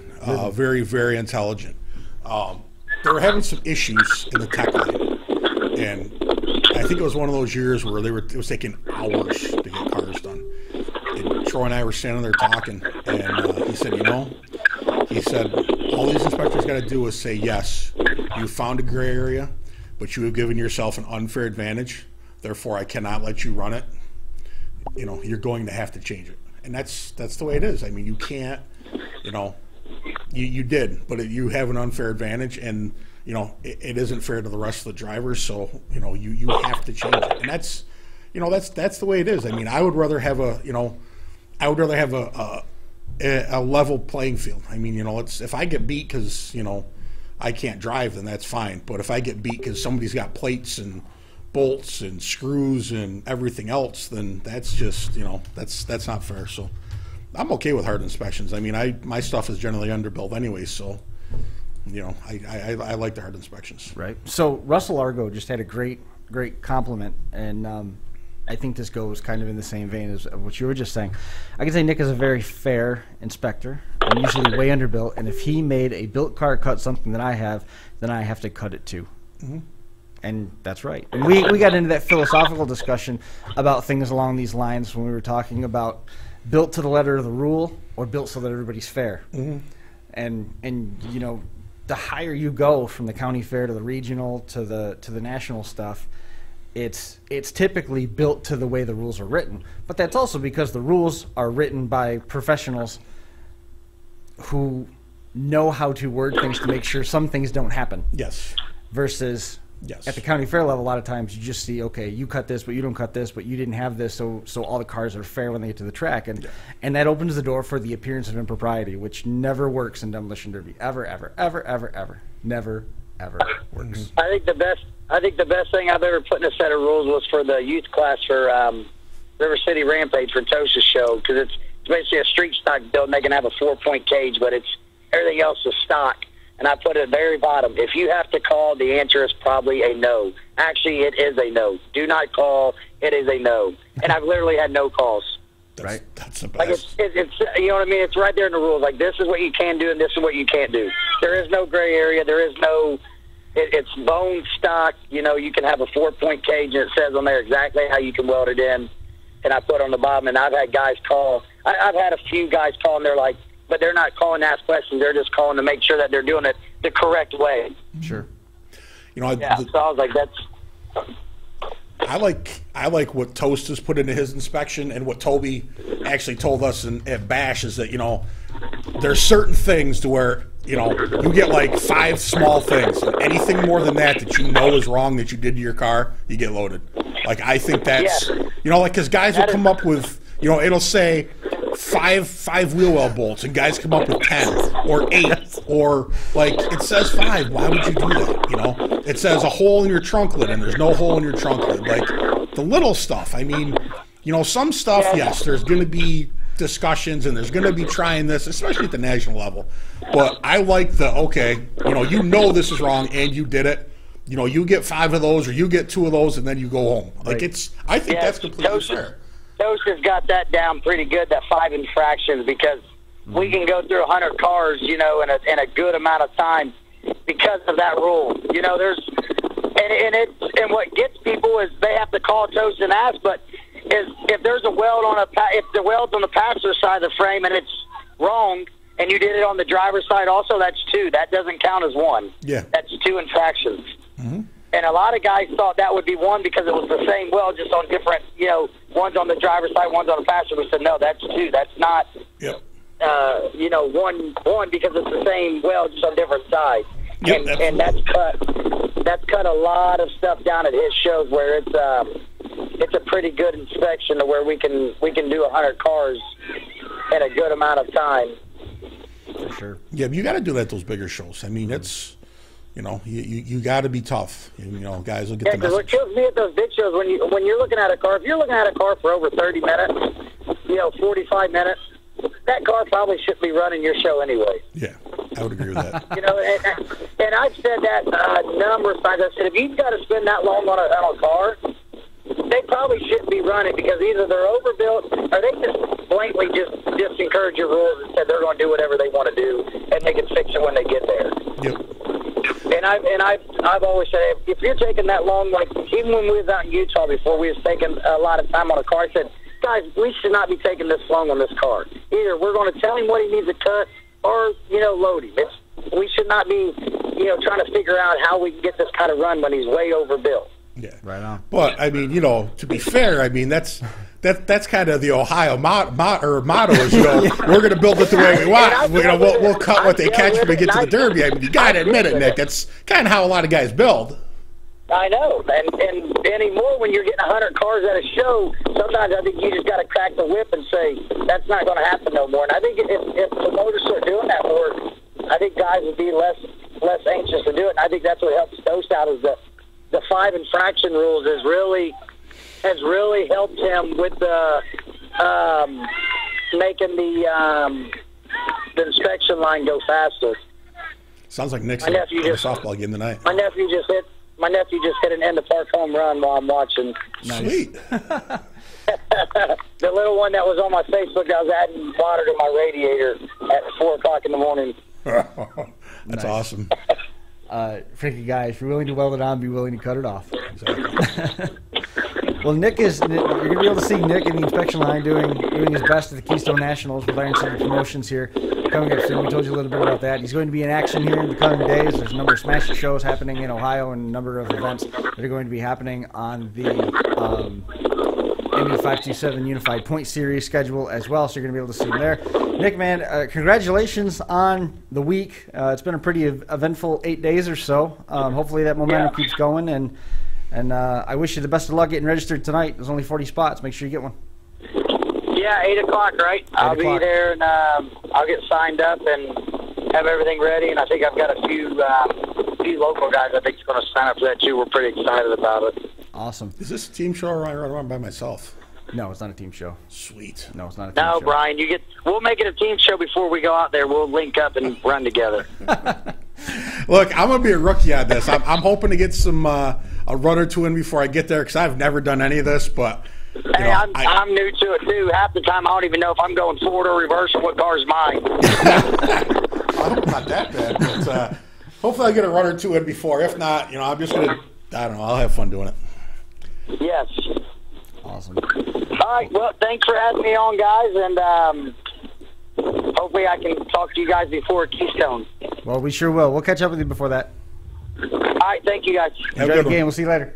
Very, very intelligent. They were having some issues in the tech lane. And I think it was one of those years where it was taking hours to get cars done. And Troy and I were standing there talking, and he said, all these inspectors got to do is say, yes, you found a gray area, but you have given yourself an unfair advantage. Therefore, I cannot let you run it. You're going to have to change it. And that's the way it is. I mean, you can't, you did, but you have an unfair advantage, and, it isn't fair to the rest of the drivers. So, you have to change it. And that's the way it is. I mean, I would rather have a level playing field. I mean, if I get beat because, I can't drive, then that's fine. But if I get beat because somebody's got plates and bolts and screws and everything else, then that's just, that's not fair. So I'm okay with hard inspections. I mean, my stuff is generally underbuilt anyway, so, I like the hard inspections. Right. So Russell Argo just had a great compliment, and I think this goes kind of in the same vein as what you were just saying. I can say Nick is a very fair inspector. I'm usually way underbuilt, and if he made a built car cut something that I have, then I have to cut it too. Mm-hmm. And that's right. And we got into that philosophical discussion about things along these lines when we were talking about built to the letter of the rule or built so that everybody's fair. Mm-hmm. And the higher you go from the county fair to the regional to the national stuff, it's typically built to the way the rules are written. But that's also because the rules are written by professionals who know how to word things to make sure some things don't happen. Yes. Versus Yes. At the county fair level, a lot of times you just see, okay, you cut this, but you don't cut this, but you didn't have this, so all the cars are fair when they get to the track, and that opens the door for the appearance of impropriety, which never works in demolition derby, ever, never, ever works. I think the best thing I've ever put in a set of rules was for the youth class for River City Rampage for Tosa's show, because it's basically a street stock build, and they can have a 4-point cage, but it's everything else is stock. And I put it at the very bottom. If you have to call, the answer is probably a no. Actually, it is a no. Do not call. It is a no. And I've literally had no calls. Right. That's the best. Like it's you know what I mean? It's right there in the rules. Like, this is what you can do and this is what you can't do. There is no gray area. There is no, it's bone stock. You know, you can have a 4-point cage and it says on there exactly how you can weld it in. And I put on the bottom, and I've had guys call. I've had a few guys call, and they're like, but they're not calling to ask questions. They're just calling to make sure that they're doing it the correct way. Sure. You know, so I was like, that's... I like what Toast has put into his inspection, and what Toby actually told us at Bash is that, you know, there's certain things to where, you know, you get like 5 small things. And anything more than that you know is wrong that you did to your car, you get loaded. Like, I think that's, you know, like, because guys will come up with, you know, it'll say 5 wheel well bolts, and guys come up with 10 or 8, or like, it says 5. Why would you do that? You know, it says a hole in your trunk lid, and there's no hole in your trunk lid. Like, the little stuff. I mean, you know, some stuff, yes, there's going to be discussions, and there's going to be trying this, especially at the national level. But I like the, okay, you know this is wrong, and you did it. You know, you get 5 of those, or you get 2 of those, and then you go home. Like, I think that's completely fair. Toast has got that down pretty good, that 5 infractions, because we can go through 100 cars, you know, in a good amount of time because of that rule. You know, and what gets people is they have to call Toast and ask, but if there's a weld if the weld's on the passenger side of the frame and it's wrong, and you did it on the driver's side also, that's 2. That doesn't count as 1. Yeah. That's 2 infractions. Mm-hmm. And a lot of guys thought that would be 1 because it was the same weld, just on different, you know, one's on the driver's side, one's on the passenger. We said, no, that's 2. That's not, yep. You know, one because it's the same weld, just on different sides. Yep, and that's cut a lot of stuff down at his shows where it's a pretty good inspection to where we can do 100 cars in a good amount of time. For sure. Yeah, but you got to do that at those bigger shows. I mean, it's, you know, you got to be tough. You know, guys will get the message. What kills me at those big shows, when you're looking at a car, if you're looking at a car for over 30 minutes, you know, 45 minutes, that car probably shouldn't be running your show anyway. Yeah, I would agree with that. You know, and I've said that a number of times. I said, if you've got to spend that long on a car, they probably shouldn't be running, because either they're overbuilt or they just blankly just encourage your rules and said they're going to do whatever they want to do, and they can fix it when they get there. Yep. And I've always said, if you're taking that long, like even when we was out in Utah before, we was taking a lot of time on a car. I said, guys, we should not be taking this long on this car. Either we're going to tell him what he needs to cut, or, you know, load him. We should not be, you know, trying to figure out how we can get this kind of run when he's way overbuilt. Yeah, right on. But I mean, you know, to be fair, I mean that's kind of the Ohio motto is, you know, we're going to build it the way we want. We'll cut what they catch when we get to the Derby. I mean, you got to admit it, Nick. That's kind of how a lot of guys build. I know, and anymore when you're getting 100 cars at a show, sometimes I think you just got to crack the whip and say that's not going to happen no more. And I think if promoters start doing that more, I think guys would be less anxious to do it. And I think that's what helps Toast out, is the 5 infraction rules has really helped him with the making the inspection line go faster. Sounds like Nick's on a softball game tonight. My nephew just hit an end of park home run while I'm watching. Nice. Sweet. The little one that was on my Facebook, I was adding water to my radiator at 4 o'clock in the morning. That's awesome. Frankie guy, if you're willing to weld it on, be willing to cut it off. Exactly. Well, you're going to be able to see Nick in the inspection line doing his best at the Keystone Nationals with Iron City Promotions here coming up soon. We told you a little bit about that. He's going to be in action here in the coming days. There's a number of smash shows happening in Ohio and a number of events that are going to be happening on the Indy 527 Unified Point Series schedule as well, so you're going to be able to see them there. Nick, man, congratulations on the week. It's been a pretty eventful 8 days or so. Hopefully that momentum keeps going, and I wish you the best of luck getting registered tonight. There's only 40 spots. Make sure you get one. Yeah, 8 o'clock, right? I'll be there, and I'll get signed up and have everything ready. And I think I've got a few local guys I think is going to sign up for that too. We're pretty excited about it. Awesome. Is this a team show or I run by myself? No, it's not a team show. Sweet. No, it's not a team show. No, Brian, we'll make it a team show before we go out there. We'll link up and run together. Look, I'm going to be a rookie on this. I'm hoping to get some a run or two in before I get there because I've never done any of this, but... Hey, I'm new to it, too. Half the time, I don't even know if I'm going forward or reverse or what car's mine. I hope not that bad, but hopefully I get a run or two in before. If not, I'm just going to, I don't know, I'll have fun doing it. Yes. Awesome. All right, well, thanks for having me on, guys, and hopefully I can talk to you guys before Keystone. Well, we sure will. We'll catch up with you before that. All right, thank you, guys. Enjoy the game. We'll see you later.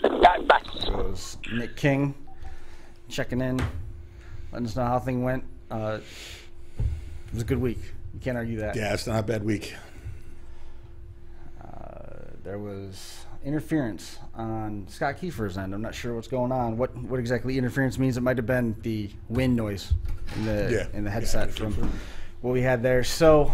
Bye. That was Nick King checking in, letting us know how things went. It was a good week. You can't argue that. Yeah, it's not a bad week. There was interference on Scott Kiefer's end. I'm not sure what's going on. What exactly interference means? It might have been the wind noise in the headset from what we had there. So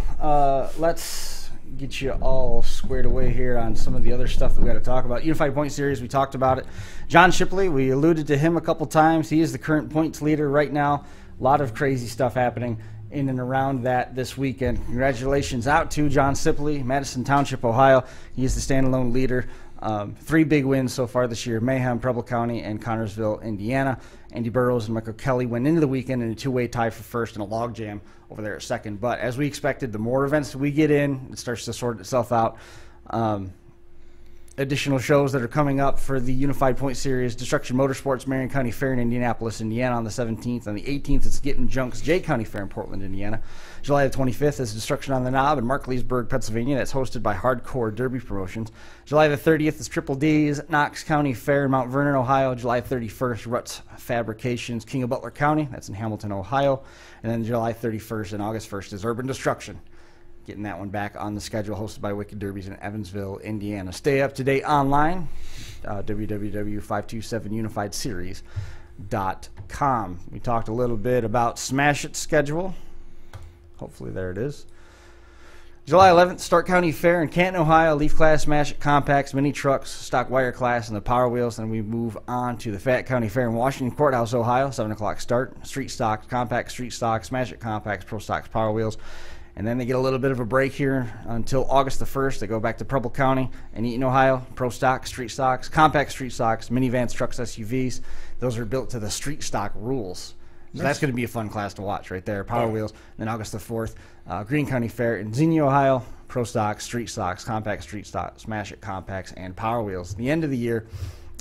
let's get you all squared away here on some of the other stuff that we got to talk about. Unified Point Series, we talked about it. John Shipley, we alluded to him a couple times. He is the current points leader right now. A lot of crazy stuff happening in and around that this weekend. Congratulations out to John Shipley, Madison Township, Ohio. He is the standalone leader. 3 big wins so far this year: Mayhem, Preble County, and Connorsville, Indiana. Andy Burrows and Michael Kelly went into the weekend in a 2-way tie for first and a logjam over there at second. But as we expected, the more events we get in, it starts to sort itself out. Additional shows that are coming up for the Unified Point Series: Destruction Motorsports, Marion County Fair in Indianapolis, Indiana on the 17th. On the 18th, it's Getting Junks, Jay County Fair in Portland, Indiana. July the 25th is Destruction on the Knob in Markleysburg, Pennsylvania. That's hosted by Hardcore Derby Promotions. July the 30th is Triple D's Knox County Fair in Mount Vernon, Ohio. July 31st, Ruts Fabrications, King of Butler County. That's in Hamilton, Ohio. And then July 31st and August 1st is Urban Destruction. Getting that one back on the schedule, hosted by Wicked Derbies in Evansville, Indiana. Stay up to date online, www.527unifiedseries.com. We talked a little bit about Smash It schedule. Hopefully there it is. July 11th, Stark County Fair in Canton, Ohio. Leaf Class, Smash It, Compacts, Mini Trucks, Stock Wire Class, and the Power Wheels. Then we move on to the Fat County Fair in Washington Courthouse, Ohio. 7 o'clock start. Street Stock, Compact, Street Stock, Smash It, Compacts, Pro Stocks, Power Wheels. And then they get a little bit of a break here until August the 1st. They go back to Preble County and Eaton, Ohio. Pro Stocks, Street Stocks, Compact Street Stocks, minivans, trucks, SUVs. Those are built to the Street Stock rules. So that's going to be a fun class to watch right there. Power Wheels. And then August the 4th, Greene County Fair in Xenia, Ohio. Pro Stocks, Street Stocks, Compact Street Stocks, Smash It, Compacts, and Power Wheels. The end of the year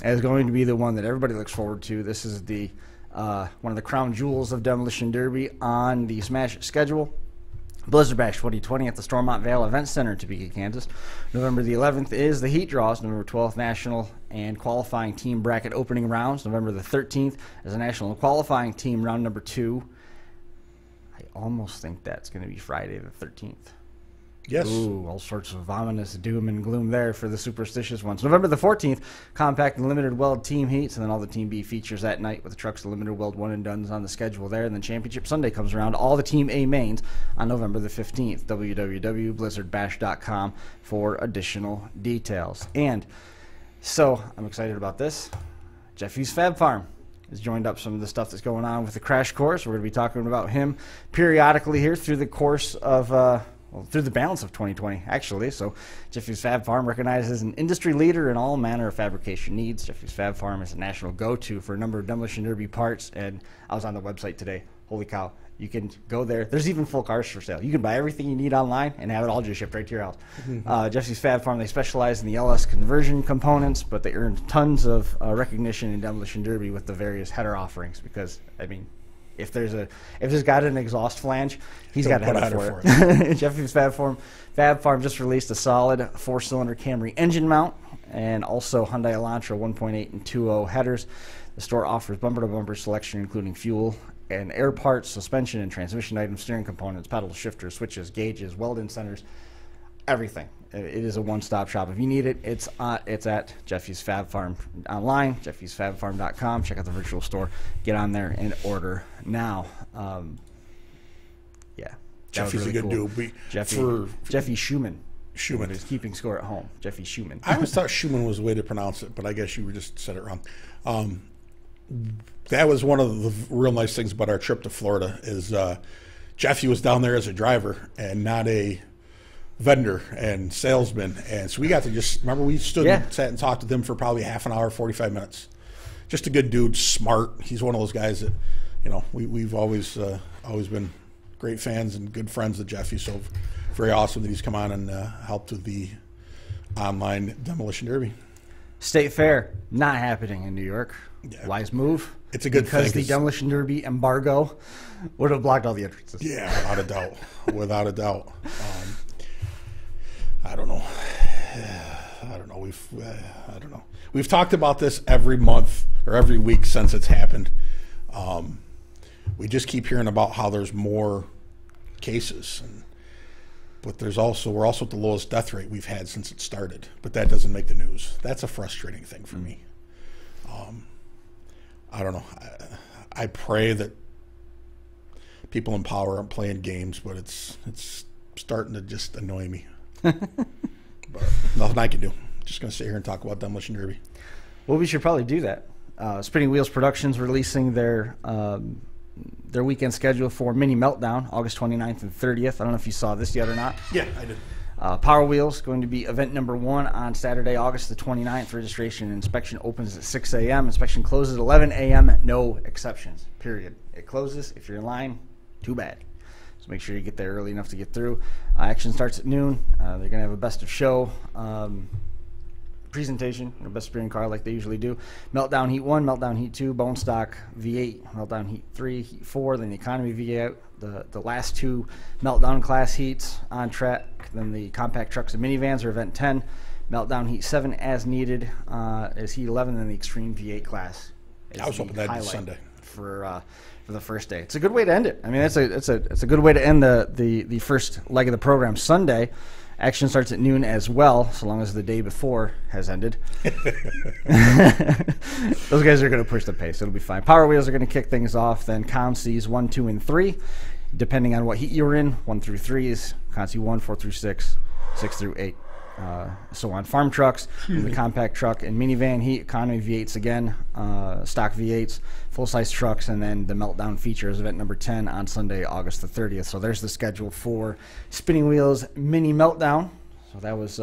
is going to be the one that everybody looks forward to. This is the one of the crown jewels of Demolition Derby on the Smash It schedule. Blizzard Bash 2020 at the Stormont Vale Event Center in Topeka, Kansas. November the 11th is the heat draws. November 12th, national and qualifying team bracket opening rounds. November the 13th is a national and qualifying team round number 2. I almost think that's going to be Friday the 13th. Yes. Ooh, all sorts of ominous doom and gloom there for the superstitious ones. November the 14th, compact and limited weld team heats, and then all the Team B features that night with the trucks, the limited weld one and dones on the schedule there. And then Championship Sunday comes around, all the Team A mains on November the 15th. www.blizzardbash.com for additional details. And so I'm excited about this. Jeffy's Fab Farm has joined up some of the stuff that's going on with the crash course. We're going to be talking about him periodically here through the course of through the balance of 2020, actually. So Jeffy's Fab Farm, recognized as an industry leader in all manner of fabrication needs. Jeffy's Fab Farm is a national go-to for a number of Demolition Derby parts, and I was on the website today. Holy cow. You can go there. There's even full cars for sale. You can buy everything you need online and have it all just shipped right to your house. Jeffy's Fab Farm, they specialize in the LS conversion components, but they earn tons of recognition in Demolition Derby with the various header offerings because, I mean, if it's got an exhaust flange, he's got a header for it. Jeffy's Fab Farm just released a solid 4-cylinder Camry engine mount and also Hyundai Elantra 1.8 and 2.0 headers. The store offers bumper-to-bumper selection, including fuel and air parts, suspension and transmission items, steering components, pedal shifters, switches, gauges, welding centers, everything. It is a one-stop shop. If you need it, it's at Jeffy's Fab Farm online, jeffysfabfarm.com. Check out the virtual store. Get on there and order now. Yeah. Jeffy's really a good dude. Jeffy Schumann. Schumann is keeping score at home. Jeffy Schumann. I always thought Schumann was the way to pronounce it, but I guess you just said it wrong. That was one of the real nice things about our trip to Florida is Jeffy was down there as a driver and not a vendor and salesman. And so we got to just, remember we stood and sat and talked to him for probably half an hour, 45 minutes. Just a good dude, smart. He's one of those guys that, we've always been great fans and good friends with Jeffy. So very awesome that he's come on and helped with the online demolition derby. State Fair, not happening in New York. Yeah. Wise move. It's a good thing. Because the demolition derby embargo would have blocked all the entrances. Yeah, without a doubt. Without a doubt. I don't know. I don't know. We've talked about this every month or every week since it's happened. We just keep hearing about how there's more cases, but we're also at the lowest death rate we've had since it started. But that doesn't make the news. That's a frustrating thing for me. I don't know. I pray that people in power aren't playing games, but it's starting to just annoy me. But nothing I can do. Just going to sit here and talk about demolition derby. Well, we should probably do that. Spinning Wheels Productions releasing their weekend schedule for Mini Meltdown, August 29th and 30th. I don't know if you saw this yet or not. Yeah, I did. Power Wheels going to be event number 1 on Saturday, August the 29th. Registration and inspection opens at 6 a.m. Inspection closes at 11 a.m. No exceptions, period. It closes. If you're in line, too bad. So make sure you get there early enough to get through. Action starts at noon. They're going to have a best of show presentation, best spring car like they usually do. Meltdown Heat 1, Meltdown Heat 2, Bone Stock V8, Meltdown Heat 3, Heat 4, then the Economy V8, the last 2 Meltdown class heats on track. Then the compact trucks and minivans are event 10. Meltdown Heat 7 as needed is Heat 11, then the Extreme V8 class. I was hoping that'd be Sunday for the first day. It's a good way to end it. I mean, it's a good way to end the first leg of the program. Sunday, action starts at noon as well, so long as the day before has ended. Those guys are going to push the pace. It'll be fine. Power Wheels are going to kick things off. Then Consies 1, 2, and 3, depending on what heat you're in. 1 through 3 is Consi 1, 4 through 6, 6 through 8. So on farm trucks, the compact truck and minivan heat, economy V8s again, stock V8s, full-size trucks, and then the Meltdown features event number 10 on Sunday, August the 30th. So there's the schedule for Spinning Wheels Mini Meltdown. So that was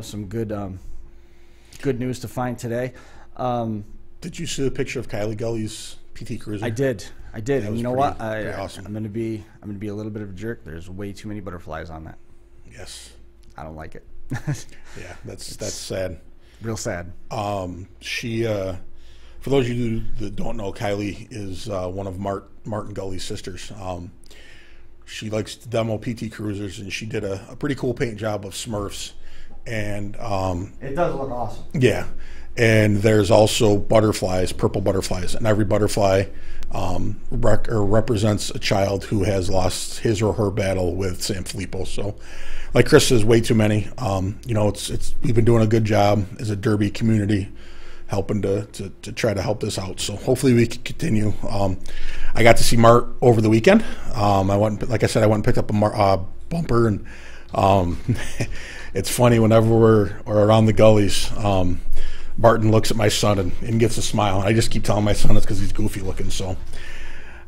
some good news to find today. Did you see the picture of Kylie Gully's PT Cruiser? I did. And you know what? Awesome. I'm gonna be a little bit of a jerk. There's way too many butterflies on that. Yes. I don't like it. Yeah, that's sad. Real sad. She, for those of you that don't know, Kylie is one of Martin Gully's sisters. She likes to demo PT Cruisers, and she did a pretty cool paint job of Smurfs. And it does look awesome. Yeah, and there's also butterflies, purple butterflies, and every butterfly represents a child who has lost his or her battle with San Filippo. So, like Chris says, way too many. We've been doing a good job as a Derby community, helping to try to help this out. So hopefully we can continue. I got to see Mart over the weekend. I went and picked up a bumper, and it's funny whenever we're around the gullies. Barton looks at my son and gets a smile. And I just keep telling my son it's because he's goofy looking. So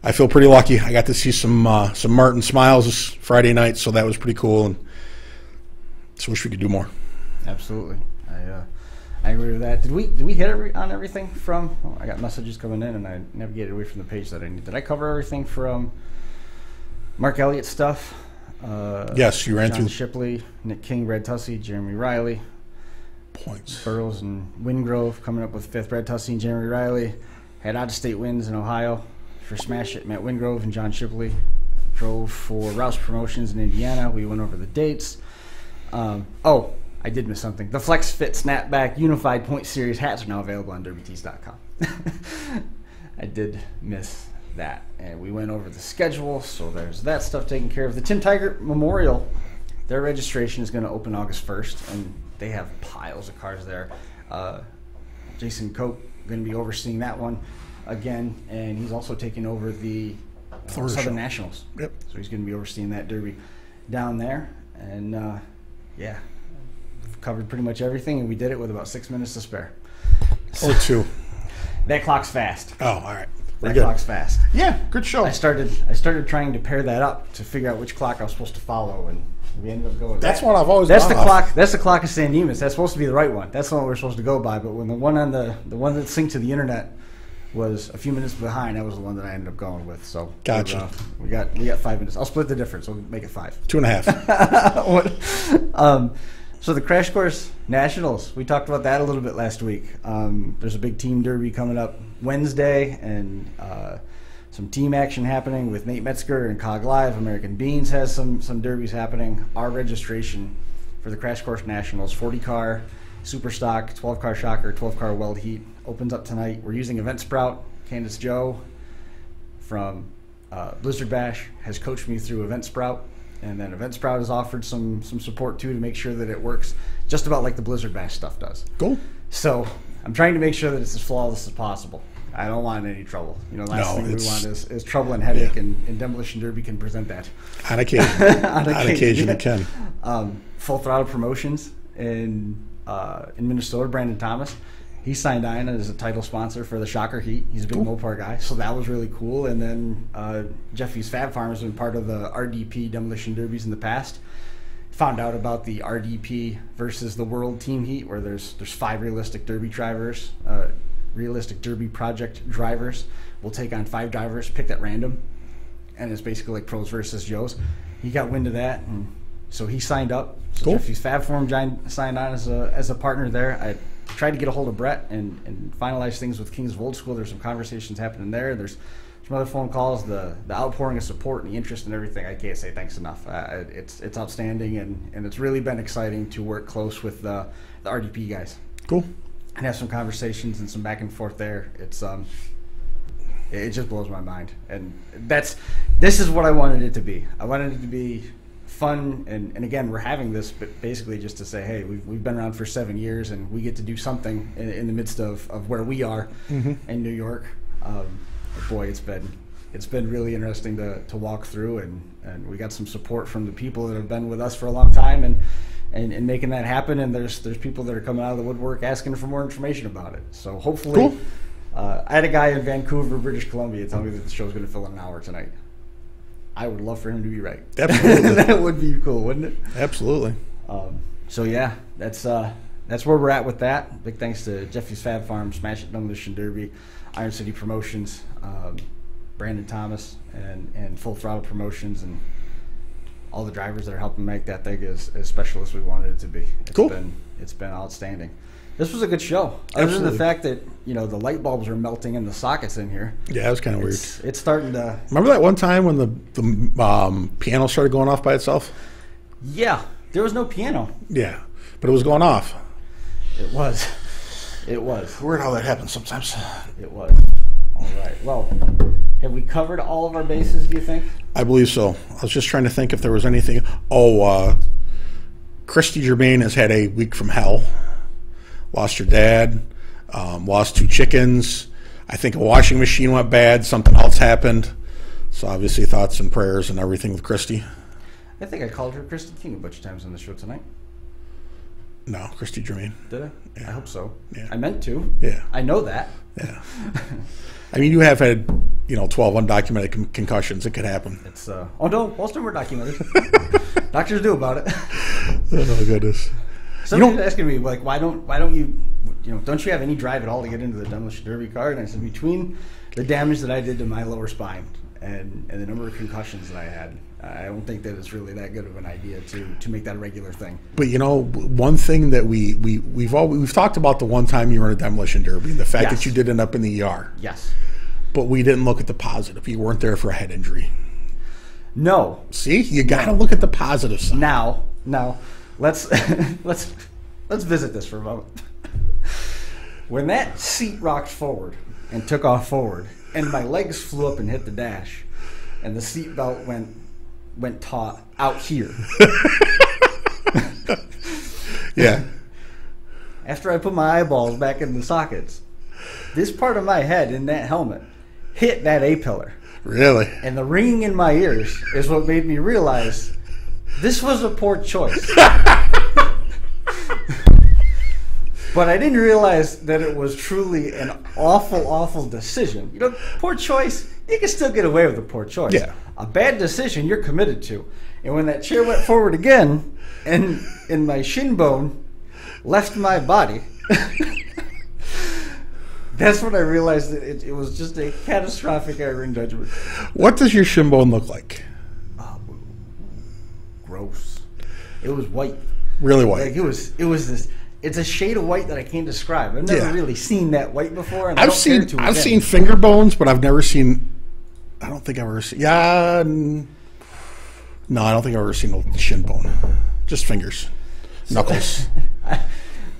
I feel pretty lucky. I got to see some Martin smiles this Friday night, so that was pretty cool. And just wish we could do more. Absolutely, I agree with that. Did we hit on everything from? Oh, I got messages coming in, and I navigated away from the page that I need. Did I cover everything from Mark Elliott's stuff? Yes, you ran John through Shipley, Nick King, Red Tussey, Jeremy Riley. Points. Burrows and Wingrove coming up with 5th. Red Tussey and Jeremy Riley had out-of-state wins in Ohio for Smash It. Matt Wingrove and John Shipley drove for Rouse Promotions in Indiana. We went over the dates. I I did miss something. The Flex Fit Snapback Unified Point Series hats are now available on derbytees.com. I did miss that. And we went over the schedule, so there's that stuff taken care of. The Tim Tiger Memorial, their registration is going to open August 1st, and they have piles of cars there. Jason Cope going to be overseeing that one again, and he's also taking over the Southern Nationals. Yep. So he's going to be overseeing that derby down there. And, yeah, we've covered pretty much everything, and we did it with about 6 minutes to spare. Or 2. That clock's fast. Oh, all right. That clock's fast. Yeah, good show. I started trying to pair that up to figure out which clock I was supposed to follow, and we ended up going. That's what I've always. That's the clock. That's the clock of San Dimas. That's supposed to be the right one. That's the one we're supposed to go by. But when the one on the one that synced to the internet was a few minutes behind, that was the one that I ended up going with. So gotcha. We got 5 minutes. I'll split the difference. We'll make it 5. 2.5. So the Crash Course Nationals, we talked about that a little bit last week. There's a big team derby coming up Wednesday, and some team action happening with Nate Metzger and Cog Live. American Beans has some derbies happening. Our registration for the Crash Course Nationals, 40-car Super Stock, 12-car Shocker, 12-car Weld Heat, opens up tonight. We're using Event Sprout. Candace Joe from Blizzard Bash has coached me through Event Sprout. And then Event Sprout has offered some support, too, to make sure that it works just about like the Blizzard Bash stuff does. Cool. So I'm trying to make sure that it's as flawless as possible. I don't want any trouble. Last thing we want is trouble and headache, and Demolition Derby can present that. On occasion. on occasion it can. Full Throttle Promotions in Minnesota, Brandon Thomas. He signed on as a title sponsor for the Shocker Heat. He's a big Mopar guy, so that was really cool. And then Jeffy's Fab Farm has been part of the RDP Demolition Derbies in the past. Found out about the RDP versus the World Team Heat, where there's 5 realistic derby drivers, realistic derby project drivers. Will take on 5 drivers picked at random, and it's basically like pros versus Joes. He got wind of that, and so he signed up. So Jeffy's Fab Farm signed on as a partner there. I tried to get a hold of Brett and finalize things with Kings of Old School. There's some conversations happening there. There's some other phone calls. The outpouring of support and the interest and everything, I can't say thanks enough. It's outstanding, and it's really been exciting to work close with the RDP guys. Cool. And have some conversations and some back and forth there. It just blows my mind. And this is what I wanted it to be. I wanted it to be fun, and again, we're having this but basically just to say, hey, we've been around for 7 years, and we get to do something in the midst of where we are in New York. Boy, it's been really interesting to walk through, and we got some support from the people that have been with us for a long time and making that happen. And there's people that are coming out of the woodwork asking for more information about it. So hopefully, cool. I had a guy in Vancouver, British Columbia, tell me that the show's going to fill in an hour tonight. I would love for him to be right. Absolutely. That would be cool, wouldn't it? Absolutely. So yeah, that's where we're at with that. Big thanks to Jeffy's Fab Farm, Smash It Demolition Derby, Iron City Promotions, Brandon Thomas, and Full Throttle Promotions, and all the drivers that are helping make that thing as special as we wanted it to be. It's been outstanding. This was a good show. Other than the fact that the light bulbs are melting in the sockets in here. Yeah, it was kind of weird. It's starting to. Remember that one time when the piano started going off by itself? Yeah, there was no piano. Yeah, but it was going off. It was. Weird how that happens sometimes. It was. All right. Well, have we covered all of our bases, do you think? I believe so. I was just trying to think if there was anything. Christy Germain has had a week from hell. Lost her dad, lost 2 chickens. I think a washing machine went bad. Something else happened. So obviously thoughts and prayers and everything with Christy. I think I called her Christy King a bunch of times on the show tonight. No, Christy Germain. Did I? Yeah. I hope so. Yeah. I meant to. Yeah. I know that. Yeah. I mean, you have had 12 undocumented concussions. It could happen. It's no, most of them were documented. Doctors knew about it. Oh goodness. Somebody's asking me, like, why don't you don't you have any drive at all to get into the Demolition Derby car? And I said, between the damage that I did to my lower spine and the number of concussions that I had, I don't think that it's really that good of an idea to make that a regular thing. But one thing that we've talked about the one time you were in a Demolition Derby, the fact that you did end up in the ER. Yes. But we didn't look at the positive. You weren't there for a head injury. No. See, you got to look at the positive side. Now, let's let's visit this for a moment. When that seat rocked forward and took off forward, and my legs flew up and hit the dash, and the seatbelt went taut out here. Yeah. After I put my eyeballs back in the sockets, this part of my head in that helmet hit that A-pillar. Really? And the ringing in my ears is what made me realize this was a poor choice. But I didn't realize that it was truly an awful, awful decision. You know, poor choice, you can still get away with a poor choice. Yeah. A bad decision, you're committed to. And when that chair went forward again, and my shin bone left my body, that's when I realized that it was just a catastrophic error in judgment. What does your shin bone look like? Gross. It was white. Really white. Like it was this. It's a shade of white that I can't describe. I've never really seen that white before. And I've seen finger bones, but I've never seen. I don't think I've ever seen. Yeah, no, I don't think I've ever seen a shin bone. Just fingers, knuckles.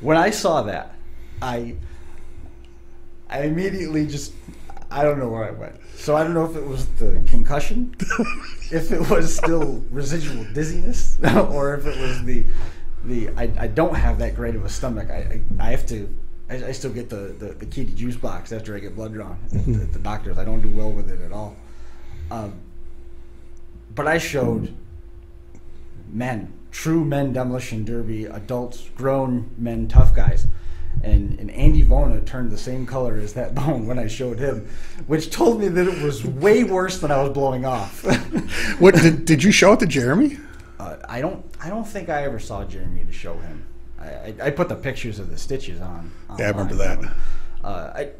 When I saw that, I immediately just, I don't know where I went. So I don't know if it was the concussion, if it was still residual dizziness, or if it was the I don't have that great of a stomach. I still get the Kitty juice box after I get blood drawn at the doctors. I don't do well with it at all. But I showed men, true men demolition derby, adults, grown men, tough guys. And Andy Vona turned the same color as that bone when I showed him, which told me that it was way worse than I was blowing off. What did you show it to Jeremy? I don't think I ever saw Jeremy to show him. I put the pictures of the stitches on. Yeah, I remember that.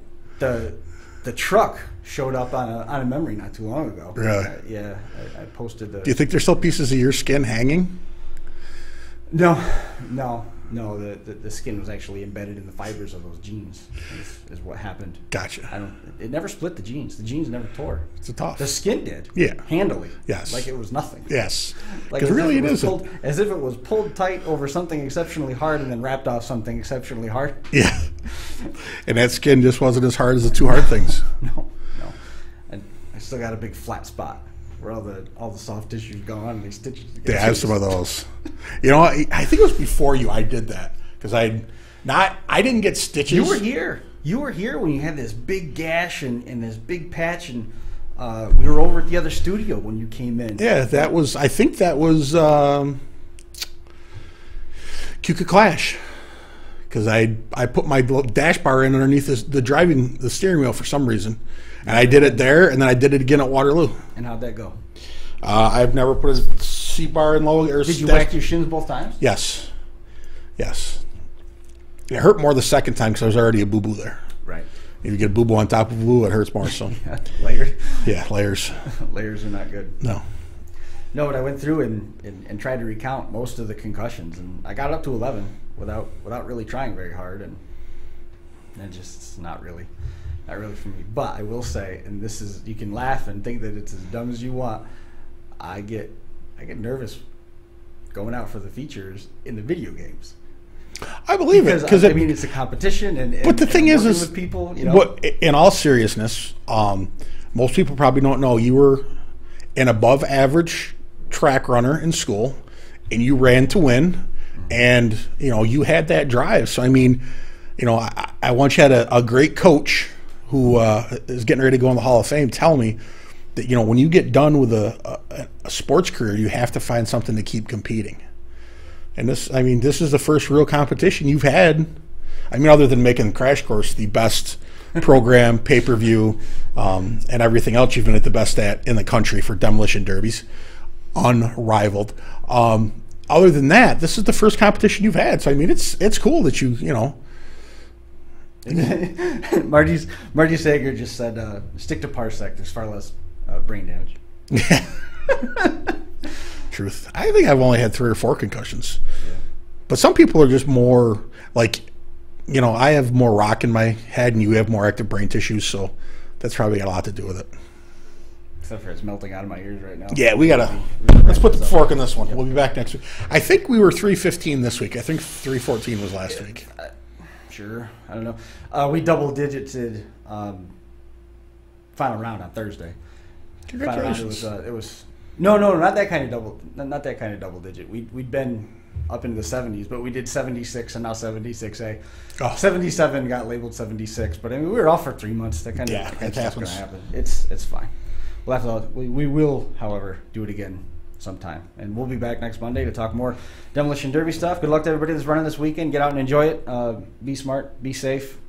The truck showed up on a memory not too long ago. Really? Yeah, I posted the. Do you think there's still pieces of your skin hanging? No. The skin was actually embedded in the fibers of those jeans. Is what happened. Gotcha. It never split the jeans. The jeans never tore. It's a tough. The skin did. Yeah. Handily. Yes. Like it was nothing. Yes. Like Because really it is. As if it was pulled tight over something exceptionally hard and then wrapped off something exceptionally hard. Yeah. And that skin just wasn't as hard as the two hard things. No. And I still got a big flat spot where all the soft tissue's gone and they stitch it together. Yeah, I have some of those. You know, I think it was before you I did that because I didn't get stitches. You were here. You were here when you had this big gash and this big patch, and we were over at the other studio when you came in. Yeah, I think that was Kuka Clash. Because I put my dash bar in underneath the steering wheel for some reason. And I did it there, and then I did it again at Waterloo. And how'd that go? I've never put a seat bar in low. Did you whack your shins both times? Yes. It hurt more the second time because I was already a boo-boo there. Right. If you get a boo-boo on top of a boo, it hurts more. So Layers. Yeah, layers. Layers are not good. No, but I went through and tried to recount most of the concussions, and I got up to 11 without really trying very hard, and it's not really for me. But I will say, and this is, you can laugh and think that it's as dumb as you want, I get nervous going out for the features in the video games. I believe it because it's a competition, but the thing is with people, you know. In all seriousness, most people probably don't know you were an above average track runner in school, and you ran to win, and you had that drive. So I mean, I once had a great coach who is getting ready to go in the Hall of Fame tell me that when you get done with a sports career, you have to find something to keep competing. And this is the first real competition you've had. I mean, other than making Crash Course the best program, pay-per-view, and everything else you've been at the best at in the country for demolition derbies, unrivaled. Other than that, this is the first competition you've had. So I mean, it's cool that you. Marty Sager just said, "Stick to parsec. There's far less brain damage." Yeah. Truth. I think I've only had 3 or 4 concussions. Yeah. But some people are just more like, I have more rock in my head and you have more active brain tissue, so that's probably got a lot to do with it. except for it's melting out of my ears right now. Yeah, we gotta. Let's put the fork in this one. Yep. We'll be back next week. I think we were 315 this week. I think 314 was last week. Sure, I don't know. We double digited final round on Thursday. Congratulations! It was no, not that kind of double digit. We'd been up into the 70s, but we did 76 and now 76A. Oh. 77 got labeled 76, but I mean we were off for 3 months. That kind of it stuff's happens. gonna happen. It's fine. We'll have to. We will, however, do it again sometime, and we'll be back next Monday to talk more Demolition Derby stuff. Good luck to everybody that's running this weekend. Get out and enjoy it. Be smart. Be safe.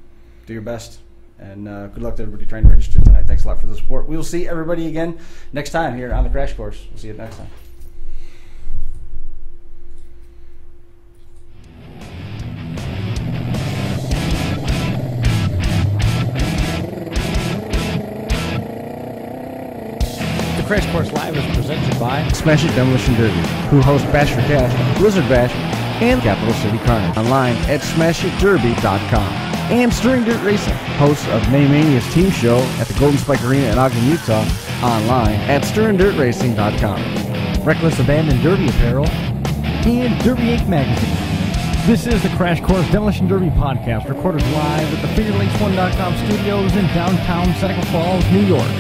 Do your best. And good luck to everybody trying to register tonight. Thanks a lot for the support. We will see everybody again next time here on the Crash Course. We'll see you next time. The Crash Course Live is presented by Smash It Demolition Derby, who host Bash for Cash, Blizzard Bash, and Capital City Carnage. Online at smashitderby.com. And Stirring Dirt Racing, hosts of Maymania's team show at the Golden Spike Arena in Ogden, Utah. Online at stirringdirtracing.com. Reckless Abandon Derby Apparel, and Derby Inc. Magazine. This is the Crash Course Demolition Derby podcast, recorded live at the FingerLakes1.com studios in downtown Seneca Falls, New York.